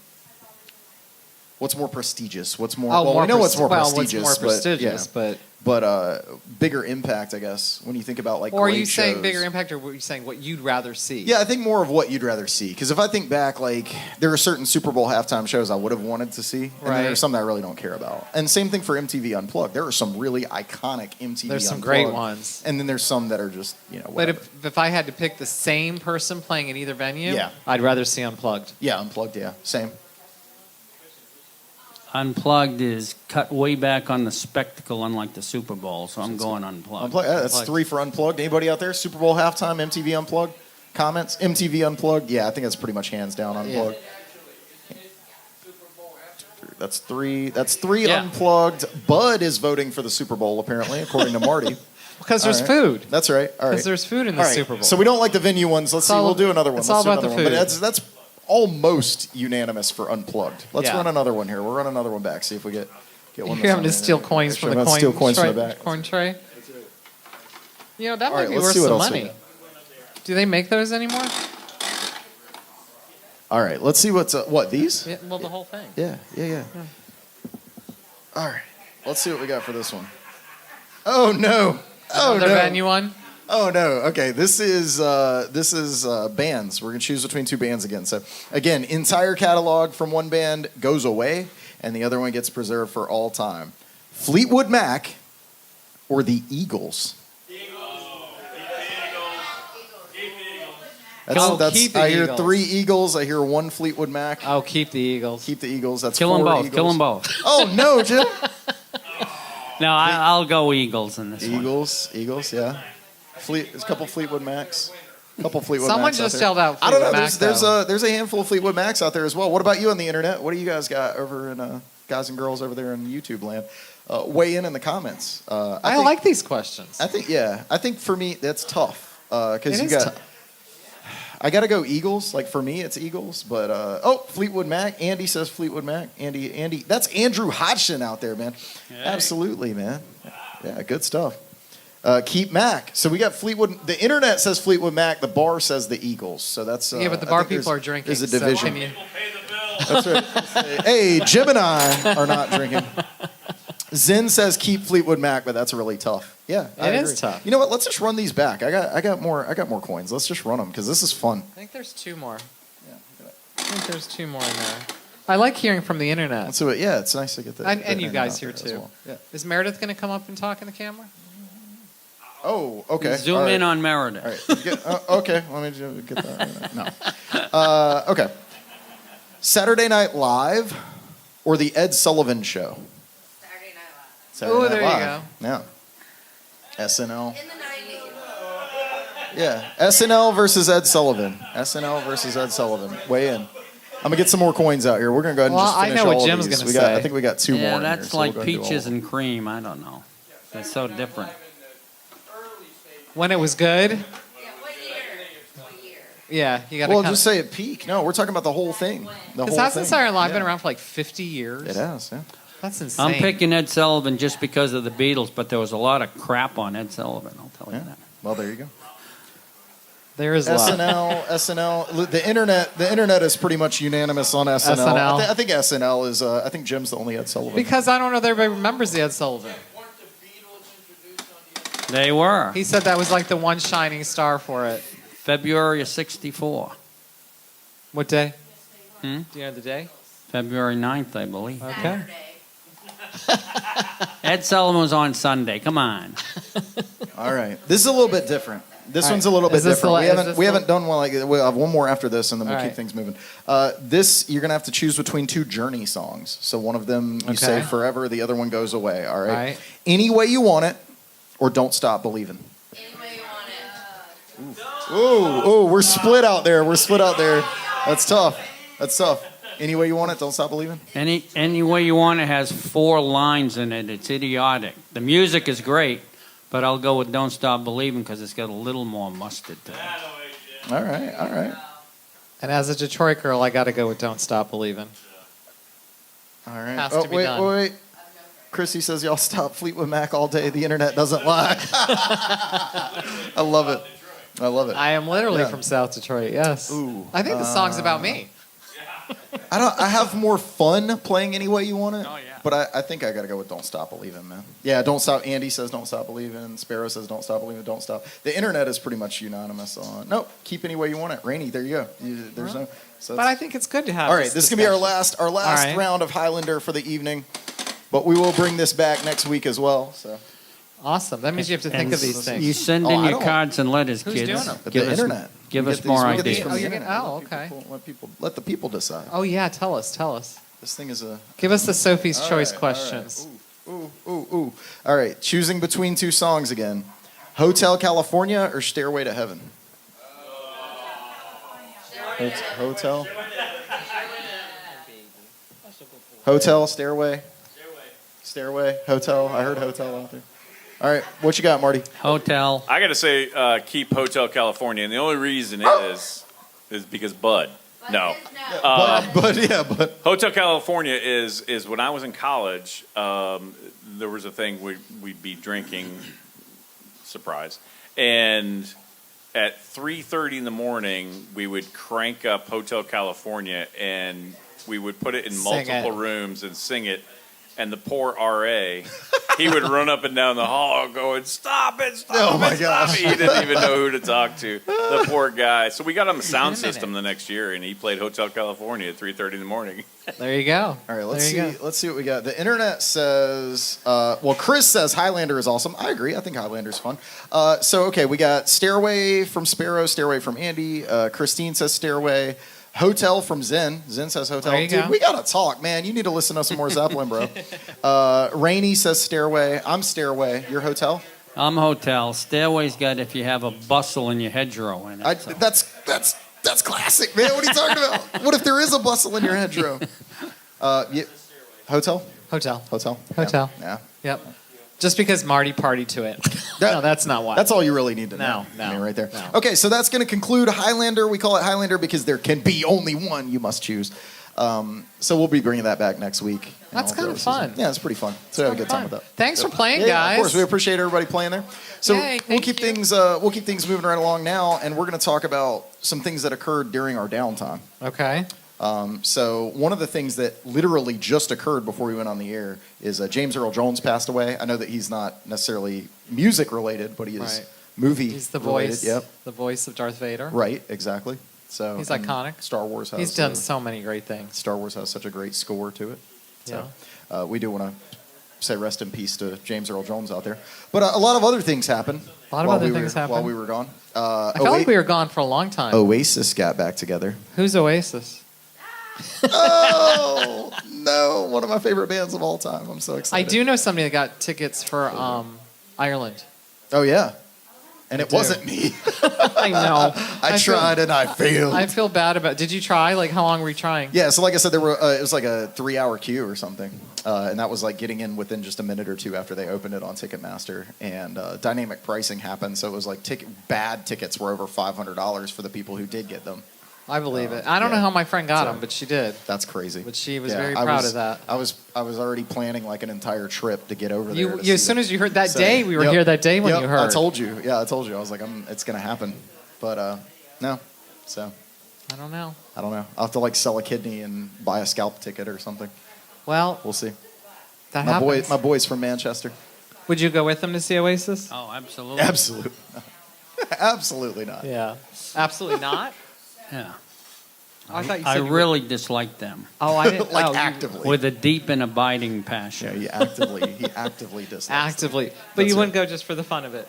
What's more prestigious? What's more? well, we know what's more prestigious. What's more prestigious, but but bigger impact, I guess, when you think about like. or are great you saying shows. bigger impact, or are you saying what you'd rather see? Yeah, I think more of what you'd rather see. Because if I think back, like there are certain Super Bowl halftime shows I would have wanted to see, and then Right. there's some that I really don't care about. And same thing for MTV Unplugged. There are some really iconic MTV. There's some Unplugged, great ones. and then there's some that are just But whatever. if I had to pick the same person playing in either venue, Yeah. I'd rather see Unplugged. Yeah, Unplugged. Yeah, same. Unplugged is cut way back on the spectacle, unlike the Super Bowl. So I'm going unplugged. Unplugged. Yeah, that's Unplugged. 3 for Unplugged. Anybody out there? Super Bowl halftime, MTV Unplugged. Comments? MTV Unplugged. Yeah, I think that's pretty much hands down Unplugged. That's 3. That's 3 Yeah. Unplugged. Bud is voting for the Super Bowl apparently, according to Marty. Because there's All right. food. That's right. All right. Because there's food in the All right. Super Bowl. So we don't like the venue ones. Let's see. all- We'll do another one. it's Let's all do about the another one. But food. that's almost unanimous for Unplugged. Let's Yeah. run another one here. We'll run another one back. See if we get one. You're having to steal coins from the I'm gonna coin steal coins tray. from the back. Coin tray. That All might right, be let's worth see what some else we money. got. Do they make those anymore? All right. Let's see what's what these. Yeah, well, the whole thing. Yeah. All right. Let's see what we got for this one. Oh no! Oh Another no! venue one. Oh no! Okay, this is bands. We're gonna choose between two bands again. So again, entire catalog from one band goes away, and the other one gets preserved for all time. Fleetwood Mac or the Eagles. Keep the I hear Eagles. 3 Eagles. I hear 1 Fleetwood Mac. Oh, keep the Eagles. Keep the Eagles. That's Kill 4 them both. Eagles. Kill them both. Oh no, Jim. No, I'll go Eagles in this one. Eagles, yeah. There's a couple Fleetwood Macs. Someone Macs just out there. yelled out I don't know. Fleetwood There's a handful of Fleetwood Macs out there as well. What about you on the internet? What do you guys got over in guys and girls over there in YouTube land? Weigh in the comments. I like these questions. I think for me that's tough because It you is got. tough. I gotta go Eagles. Like for me, it's Eagles. But Fleetwood Mac. Andy says Fleetwood Mac. Andy. That's Andrew Hodgson out there, man. Hey. Absolutely, man. Yeah, good stuff. Keep Mac. So we got Fleetwood. The internet says Fleetwood Mac. The bar says the Eagles. So that's Yeah, but the I bar think people are drinking. There's a so division. can you- That's right. Hey, Jim and I are not drinking. Zen says keep Fleetwood Mac, but that's really tough. Yeah, I It is agree. tough. You know what? Let's just run these back. I got more coins. Let's just run them because this is fun. I think there's 2 more. I think there's 2 more in there. I like hearing from the internet. Let's do it. Yeah, it's nice to get the And the you internet guys out here there as too. well. Yeah. Is Meredith going to come up and talk in the camera? Oh, okay. Zoom All right. in on Meredith. All right. Okay. Let me get that. No. Okay. Saturday Night Live or the Ed Sullivan Show? Saturday Night Live. Saturday Ooh, Night there you Live. Yeah. SNL. In the 90s. Yeah. SNL versus Ed Sullivan. SNL versus Ed Sullivan. Weigh in. I'm gonna get some more coins out here. We're gonna go ahead and Well, just I finish know what all of Jim's these. gonna We got, say. I think we got 2 more. Yeah, in here, that's so we'll like go ahead and do all peaches of them. and cream. I don't know. It's so different. When it was good? Yeah, what year? What year? Yeah, you got to Well, come. just say at peak. No, we're talking about the whole thing. The Because whole hasn't thing. Saturday Night Live Yeah. been around for like 50 years? It has. Yeah. That's insane. I'm picking Ed Sullivan just because of the Beatles, but there was a lot of crap on Ed Sullivan, I'll tell you Yeah. that. Well, there you go. There is a lot. SNL. The internet is pretty much unanimous on SNL. SNL. I think SNL is. I think Jim's the only Ed Sullivan. Because I don't know that everybody remembers the Ed Sullivan. They were. He said that was like the one shining star for it. February of 64. What day? Hmm? Do you know the day? February 9th, I believe. Okay. Saturday. Ed Sullivan was on Sunday. Come on. All right. This is a little bit different. This All one's right. a little bit Is this different. the- We is haven't this we the- haven't done one like we'll have one more after this, and then we'll All keep right. things moving. This you're gonna have to choose between 2 Journey songs. So one of them you say Okay. forever, the other one goes away. All right. All right. Any Way You Want It, or Don't Stop Believing. Any way you want it. Ooh, we're split out there. That's tough. Any Way You Want It, Don't Stop Believing. Any way you want it has 4 lines in it. It's idiotic. The music is great, but I'll go with Don't Stop Believing because it's got a little more mustard to it. All right. And as a Detroit girl, I got to go with Don't Stop Believing. All right. Has Oh, to be wait, done. wait. Chrissy says y'all stop Fleetwood Mac all day. The internet doesn't lie. I love it. I am literally Yeah. from South Detroit, yes. Ooh. I think the song's about me. I have more fun playing Any Way You Want It. Oh, yeah. But I think I got to go with Don't Stop Believing, man. Yeah, Don't Stop. Andy says Don't Stop Believing. Sparrow says Don't Stop Believing. Don't Stop. The internet is pretty much unanimous on. Nope. Keep Any Way You Want It. Rainy. There you go. There's no. So But I think it's good to have all right. This is gonna be our last All right. round of Highlander for the evening. But we will bring this back next week as well. So Awesome. That means you have to think And of these things. You send Oh, in I your don't- cards and letters, Who's kids. doing them? the Give us, internet. Give We us get more we get these ideas. from Oh, the you're getting- internet. oh, okay. Let the people decide. Oh, yeah. Tell us. This thing is a. Give us the Sophie's All Choice right, questions. All right. Ooh. All right. Choosing between 2 songs again. Hotel California or Stairway to Heaven? Hotel. Hotel, Stairway. Stairway, Hotel. I heard Hotel out there. All right. What you got, Marty? Hotel. I got to say, keep Hotel California, and the only reason is because Bud. No. But Hotel California is when I was in college. There was a thing we'd be drinking, surprise, and at 3:30 in the morning we would crank up Hotel California and we would put it in Sing multiple it. rooms and sing it. and the poor RA, he would run up and down the hall going, "Stop it! Stop Oh, it! my Stop gosh. it!" He didn't even know who to talk to. The poor guy. So we got him a sound system the next year, and he played Hotel California at 3:30 in the morning. There you go. All right, let's There you see. Let's see what we got. The internet says, well, Chris says Highlander is awesome. I agree. I think Highlander's fun. Okay, we got Stairway from Sparrow, Stairway from Andy. Christine says Stairway. Hotel from Zen. Zen says Hotel. There you Dude, go. we gotta talk, man. You need to listen to some more Zeppelin, bro. Rainey says Stairway. I'm Stairway. Your Hotel? I'm hotel. Stairway's got if you have a bustle in your hedgerow in it. so. That's classic, man. What are you talking about? What if there is a bustle in your hedgerow? Hotel? Hotel. Hotel? Hotel. Yeah. Yep. Just because Marty partied to it. No, that's not why. That's all you really need to know. No, I mean, right there. no. Okay, so that's going to conclude Highlander. We call it Highlander because there can be only one you must choose. So we'll be bringing that back next week. That's all kind of throughout the fun. season. Yeah, it's pretty fun. So have a good time with that. Thanks for playing, Yeah, guys. of course. We appreciate everybody playing there. So Yay, we'll thank keep you. things moving right along now, and we're going to talk about some things that occurred during our downtime. Okay. So one of the things that literally just occurred before we went on the air is James Earl Jones passed away. I know that he's not necessarily music related, but he is Right. movie He's the related. voice. Yep. The voice of Darth Vader. Right. Exactly. So He's and iconic. Star Wars has He's done so many great things. Star Wars has such a great score to it. Yeah. So we do want to say rest in peace to James Earl Jones out there. But a lot of other things happened. A lot of other things happened. while we were gone. I felt like we were gone for a long time. Oasis got back together. Who's Oasis? Oh no! One of my favorite bands of all time. I'm so I excited. do know somebody that got tickets for Ireland. Oh yeah, and I it do. wasn't me. I know. I tried and I failed. I feel bad about. Did you try? Like, how long were you trying? Yeah, so like I said, there were it was like a 3-hour queue or something, and that was like getting in within just a minute or two after they opened it on Ticketmaster. And dynamic pricing happened, so it was like bad tickets were over $500 for the people who did get them. I believe it. I don't know how my friend got them, but she did. That's crazy. But she was Yeah, very I proud was- of that. I was already planning like an entire trip to get over there. You, to you see as soon them. as you heard that So, day, we were yep, here that day when yep, you heard. I told you. Yeah, I told you. I was like, it's gonna happen, but no. So I don't know. I don't know. I'll have to like sell a kidney and buy a scalp ticket or something. Well, We'll see. that My happens. boy's from Manchester. Would you go with them to see Oasis? Oh, absolutely. Absolutely. Absolutely not. Yeah. Absolutely not. Yeah. I thought you said I you were- really dislike them Oh, I didn't. Like oh, you- actively. with a deep and abiding Yeah, passion. he actively dislikes them. actively, but That's you it. wouldn't go just for the fun of it.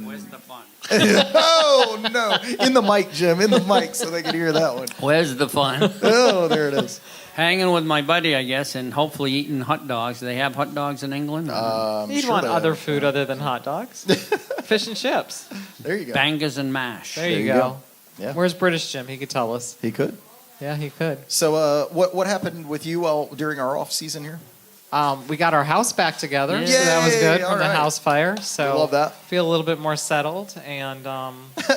Where's the fun? Oh no! In the mic, Jim. In the mic, so they can hear that one. Where's the fun? Oh, there it is. Hanging with my buddy, I guess, and hopefully eating hot dogs. Do they have hot dogs in England? You'd sure want they other have. food other than hot dogs, fish and chips. There you go. Bangers and mash. There you you go. go. Yeah. Where's British Jim? He could tell us. He could. Yeah, he could. So, what happened with you during our off season here? We got our house back together, Yay, so that was good all from the right. house fire. So We love that. Feel a little bit more settled, and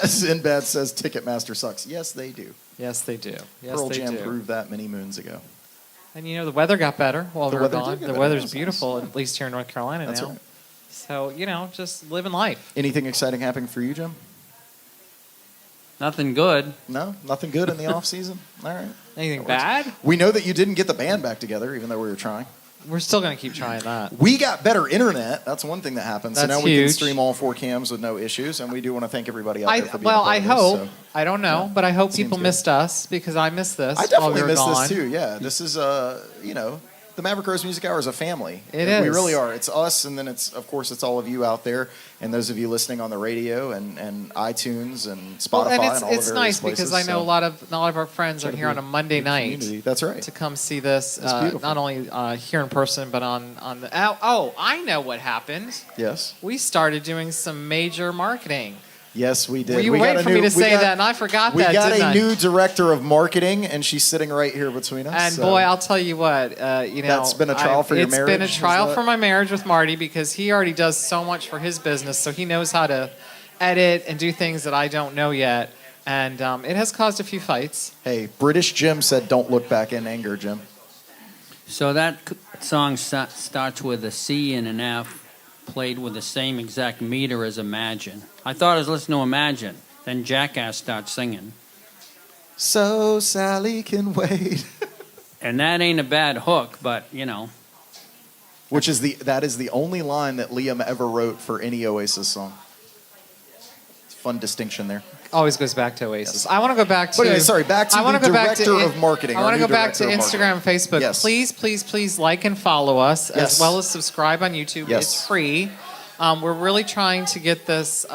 Sinbad says Ticketmaster sucks. Yes, they do. yes, they do. Yes, Pearl they Jam do. proved that many moons ago. And you know, the weather got better while The we were weather did gone. get The better. weather's That's beautiful, at least here in North Carolina That's now. right. So you know, just living life. Anything exciting happening for you, Jim? Nothing good. No, nothing good in the off season. All right. Anything That works. bad? We know that you didn't get the band back together, even though we were trying. We're still gonna keep trying that. We got better internet. That's one thing that happened. So That's now we can huge. stream all 4 cams with no issues, and we do want to thank everybody out there for being Well, a part I of this, hope. so. I don't know, but I hope Seems people good. missed us because I missed this. I while definitely we were miss gone. this too. Yeah, this is the Maverick Rose Music Hour is a family. It We is. really are. It's us, and then it's it's all of you out there, and those of you listening on the radio and iTunes and Spotify Well, and and all it's the various nice places, because I know so a lot of our friends try are to here be on a Monday good night community. That's right. to come see this. It's beautiful. Not only here in person, but on the. Oh, I know what happened. Yes, We started doing some major marketing. yes, we did. Were you We got waiting a for me new- to we say got- that, and I forgot We that, got didn't a I? new director of marketing, and she's sitting right here between us. And so- boy, I'll tell you what, you know, That's been a trial for your It's been a marriage, is trial that- for my marriage with Marty because he already does so much for his business, so he knows how to edit and do things that I don't know yet, and it has caused a few fights. Hey, British Jim said, "Don't look back in anger, Jim." So that song starts with a C and an F, played with the same exact meter as Imagine. I thought I was listening to Imagine. Then Jackass starts singing. So Sally can wait. And that ain't a bad hook, but, you know, which is that is the only line that Liam ever wrote for any Oasis song. Fun distinction there. Always goes back to Oasis. I want to go back to. But anyway, sorry, back to I wanna the go back to director of marketing. I want to our go new back to director of Instagram, marketing. Facebook. Yes. Please like and follow us, Yes. as well as subscribe on YouTube. Yes. It's free. We're really trying to get this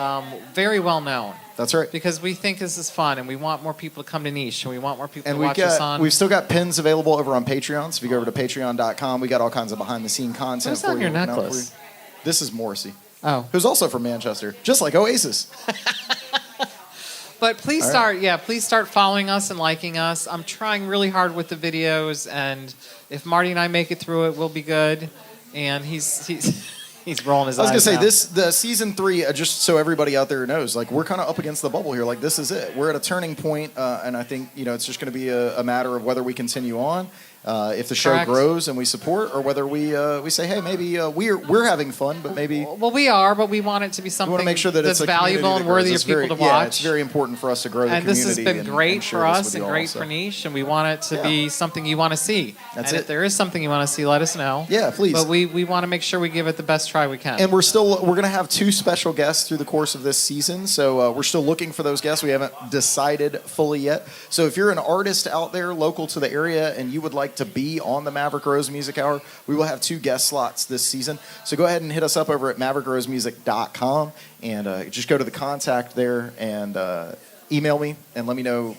very well known. That's right. Because we think this is fun, and we want more people to come to Niche, and we want more people And to watch us on. we've still got pins available over on Patreon. So if you go over to patreon.com, we got all kinds of behind-the-scene content Who's for on you. your working out for necklace? you. This is Morrissey, Oh. who's also from Manchester, just like Oasis. But please All right. please start following us and liking us. I'm trying really hard with the videos, and if Marty and I make it through it, we'll be good. And he's he's rolling his eyes. I was gonna now. say the season 3, just so everybody out there knows, like we're kind of up against the bubble here. Like this is it. We're at a turning point, and I think it's just going to be a matter of whether we continue on, if the show Correct. grows and we support, or whether we say, hey, maybe we're having fun, but maybe. Well, we are, but we want it to be We something want to make sure that that's it's a valuable community and that grows. worthy It's of people very- to watch. Yeah, it's very important for us to grow the And this community. has been great and share for this us with and you all, great so. for Niche, and we want it to Yeah. be something you want to see. That's and it. if there is something you want to see, let us know. Yeah, please. But we want to make sure we give it the best try we can. And we're going to have 2 special guests through the course of this season. So we're still looking for those guests. We haven't decided fully yet. So if you're an artist out there local to the area and you would like to be on the Maverick Rose Music Hour, we will have 2 guest slots this season. So go ahead and hit us up over at maverickrosemusic.com and just go to the contact there and email me and let me know,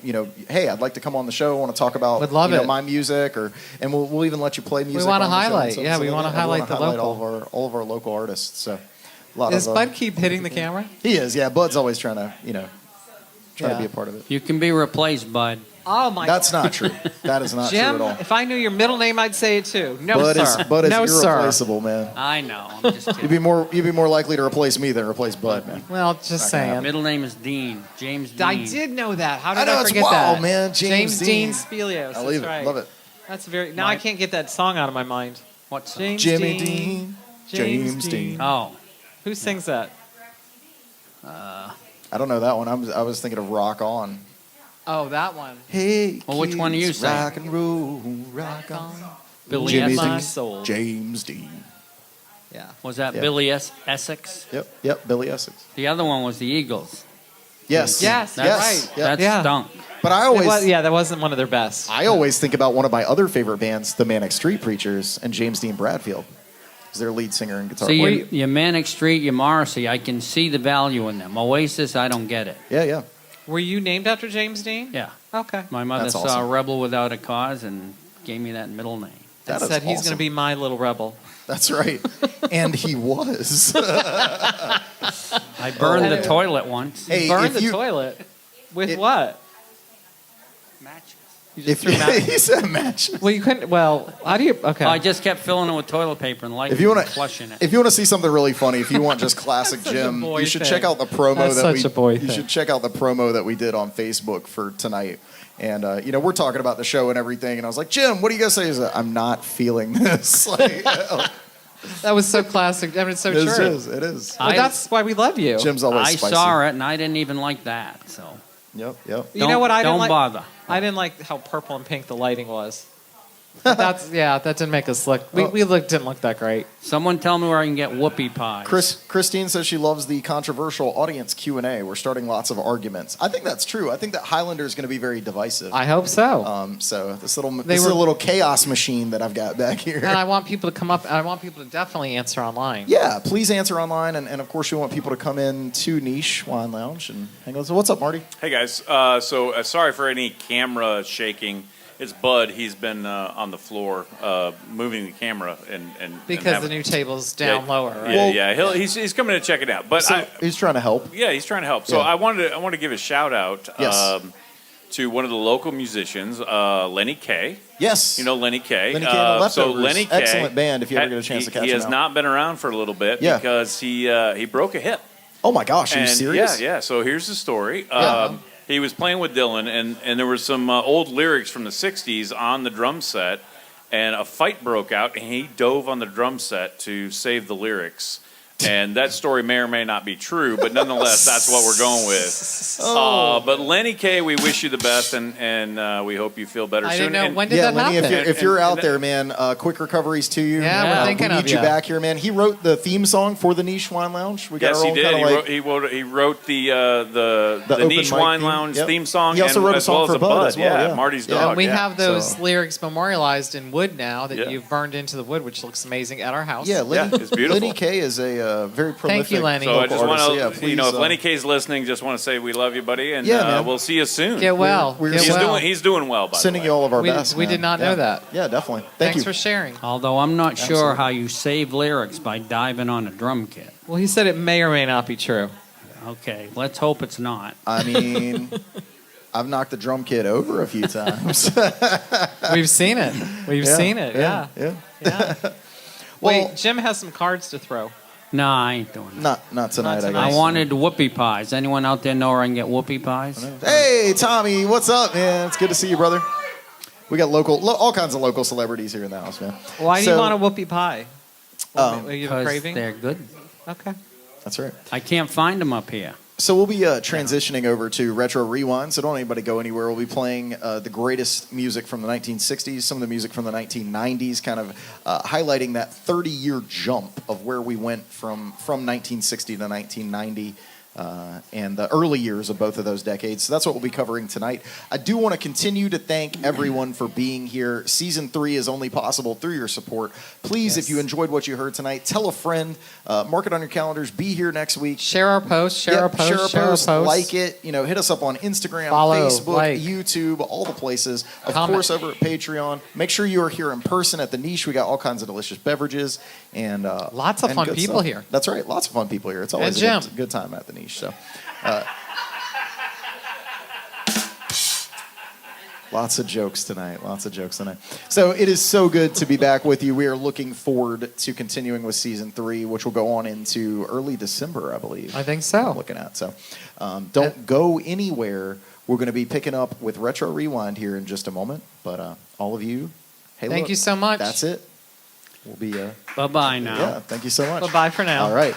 hey, I'd like to come on the show. I want to talk about Would love it. my music, and we'll even let you play music. wanna on the show and highlight. stuff. Yeah, we wanna and highlight the local. all of our local artists. So a lot Does of Bud keep hitting the camera? he is, yeah. Bud's always trying to, try to Yeah. be a part of it. You can be replaced, bud. Oh my! That's not true. That is not Jim, true at all. if I knew your middle name, I'd say it too. No, Bud sir. Bud is no, sir. irreplaceable, man. I know. I'm just You'd kidding. be more likely to replace me than replace Bud, man. Well, just saying. Middle name is Dean. James Dean. I did know that. How I did know, I it's forget wild, that? man. James Dean. Spelios. I believe That's it. right. Love it. That's very. Now I can't get that song out of my mind. What's that? James Jimmy Dean. Dean. James Dean. Oh. Who sings that? I don't know that one. I was thinking of Rock On. Oh, that one. Hey, Well, which one are you kids, saying? rock and roll, rock on. Billy Jimmy My Dean. soul. James Dean. Yeah. Was that Yeah. Billy Essex? Yep, Billy Essex. The other one was the Eagles. Yes. Yes, That's right. Yep. That Yeah. stunk. But I always that wasn't one of their best. I always think about one of my other favorite bands, the Manic Street Preachers, and James Dean Bradfield. Is their lead singer and guitar See, player. your Manic Street, your Morrissey, I can see the value in them. Oasis, I don't get it. Yeah. Were you named after James Dean? Yeah. Okay. My mother That's saw awesome. Rebel Without a Cause and gave me that middle name. That And is said he's going awesome. to be my little rebel. That's right. And he was. I burned the toilet once. Hey, Burn if the you- toilet. With It- what? Matches. You just If threw ma- he said match. Well, you couldn't. Well, how do you? Okay. I just kept filling it with toilet paper and lighting If you it want and flushing it. if you want to see something really funny, if you want just classic That's such a Jim, boy you should thing. check out the promo That's that such a boy you thing. should check out the promo that we did on Facebook for tonight. And we're talking about the show and everything, and I was like, Jim, what do you guys say? He's like, I'm not feeling this. Like, that was so classic. I mean, it's so it true. is. It is. Well, that's why we love you. Jim's always I spicy. saw it and I didn't even like that. So Yep. You know what? I didn't don't like. bother. I didn't like how purple and pink the lighting was. That didn't make us look. Oh. We didn't look that great. Someone tell me where I can get whoopie pies. Christine says she loves the controversial audience Q&A. We're starting lots of arguments. I think that's true. I think that Highlander is going to be very divisive. I hope so. So this were- little chaos machine that I've got back here. And I want people to come up. And I want people to definitely answer online. Yeah, please answer online, and of course we want people to come in to Niche Wine Lounge and hang out. So what's up, Marty? Hey guys, sorry for any camera shaking. It's Bud. He's been on the floor moving the camera and Because having- the new table's down Yeah, lower, right? He's coming to check it out. But He's trying to help. he's trying to help. So Yeah. I wanted to give a shout out Yes. to one of the local musicians, Lenny K. Yes. You know Lenny K. Lenny K and the so Leftovers. Lenny K. Excellent band if you ever get a chance to catch He him has out. not been around for a little bit Yeah. because he broke a hip. Oh my gosh, are you And serious? Yeah. So here's the story. Yeah. He was playing with Dylan, and there were some old lyrics from the 60s on the drum set, and a fight broke out, and he dove on the drum set to save the lyrics. And that story may or may not be true, but nonetheless, that's what we're going with. But Lenny K, we wish you the best, and we hope you feel better I soon. didn't know. And- When did Yeah, that Lenny, happen? if you're out there, man, quick recoveries to you. Yeah, we're thinking we of need you ya. back here, man. He wrote the theme song for the Niche Wine Lounge. We got Yes, our he own did. kinda He wrote the open Niche mic Wine theme. Lounge Yep. theme song. He also and wrote a as song well for as Bud as well, yeah. Marty's Yeah. dog. And we yeah. have those So- lyrics memorialized in wood now that Yeah. you've burned into the wood, which looks amazing at our house. Yeah, Lenny, it's beautiful. Lenny K is a very prolific. Thank you, Lenny. So I just want artist. to, Yeah, please, if Lenny K's listening, just want to say we love you, buddy, and Yeah, man. we'll see you soon. Get well. We're Get He's well. he's doing well. By sending the you way. all of our We- best. we man. did not know Yeah. that. Yeah, definitely. Thanks you. for sharing. Although I'm not sure Absolutely. how you save lyrics by diving on a drum kit. Well, he said it may or may not be true. Okay, let's hope it's not. I mean, I've knocked the drum kit over a few times. We've seen it. We've Yeah, seen it. Yeah. yeah. Yeah. Well- Wait, Jim has some cards to throw. No, I ain't doing it. Not tonight. Not I I guess. wanted whoopie pies. Anyone out there know where I can get whoopie pies? Hey, Tommy, what's up, man? It's good to see you, brother. We got all kinds of local celebrities here in the house, man. Why do you So- want a whoopie pie? Are you Because craving? they're good. Okay. That's right. I can't find them up here. So we'll be transitioning over to Retro Rewind, so don't anybody go anywhere. We'll be playing the greatest music from the 1960s, some of the music from the 1990s, kind of highlighting that 30-year jump of where we went from 1960 to 1990. And the early years of both of those decades. So that's what we'll be covering tonight. I do want to continue to thank everyone for being here. Season 3 is only possible through your support. Please, if you enjoyed what you heard tonight, tell a friend, mark it on your calendars, be here next week. Share our post. Share our post. Like it. Hit us up on Instagram, Follow, Facebook, like. YouTube, all the places. Of Comment. course, over at Patreon. Make sure you are here in person at the Niche. We got all kinds of delicious beverages and Lots of and fun good people stuff. here. That's right. Lots of fun people here. It's always And a Jim. good time at the Niche. So. Lots of jokes tonight. So it is so good to be back with you. We are looking forward to continuing with season 3, which will go on into early December, I believe. I think so. I'm looking at. So don't go anywhere. We're going to be picking up with Retro Rewind here in just a moment. But all of you, hey, Thank look, you so much. That's it. We'll be Bye-bye now. yeah. Thank you so much. Bye-bye for now. All right.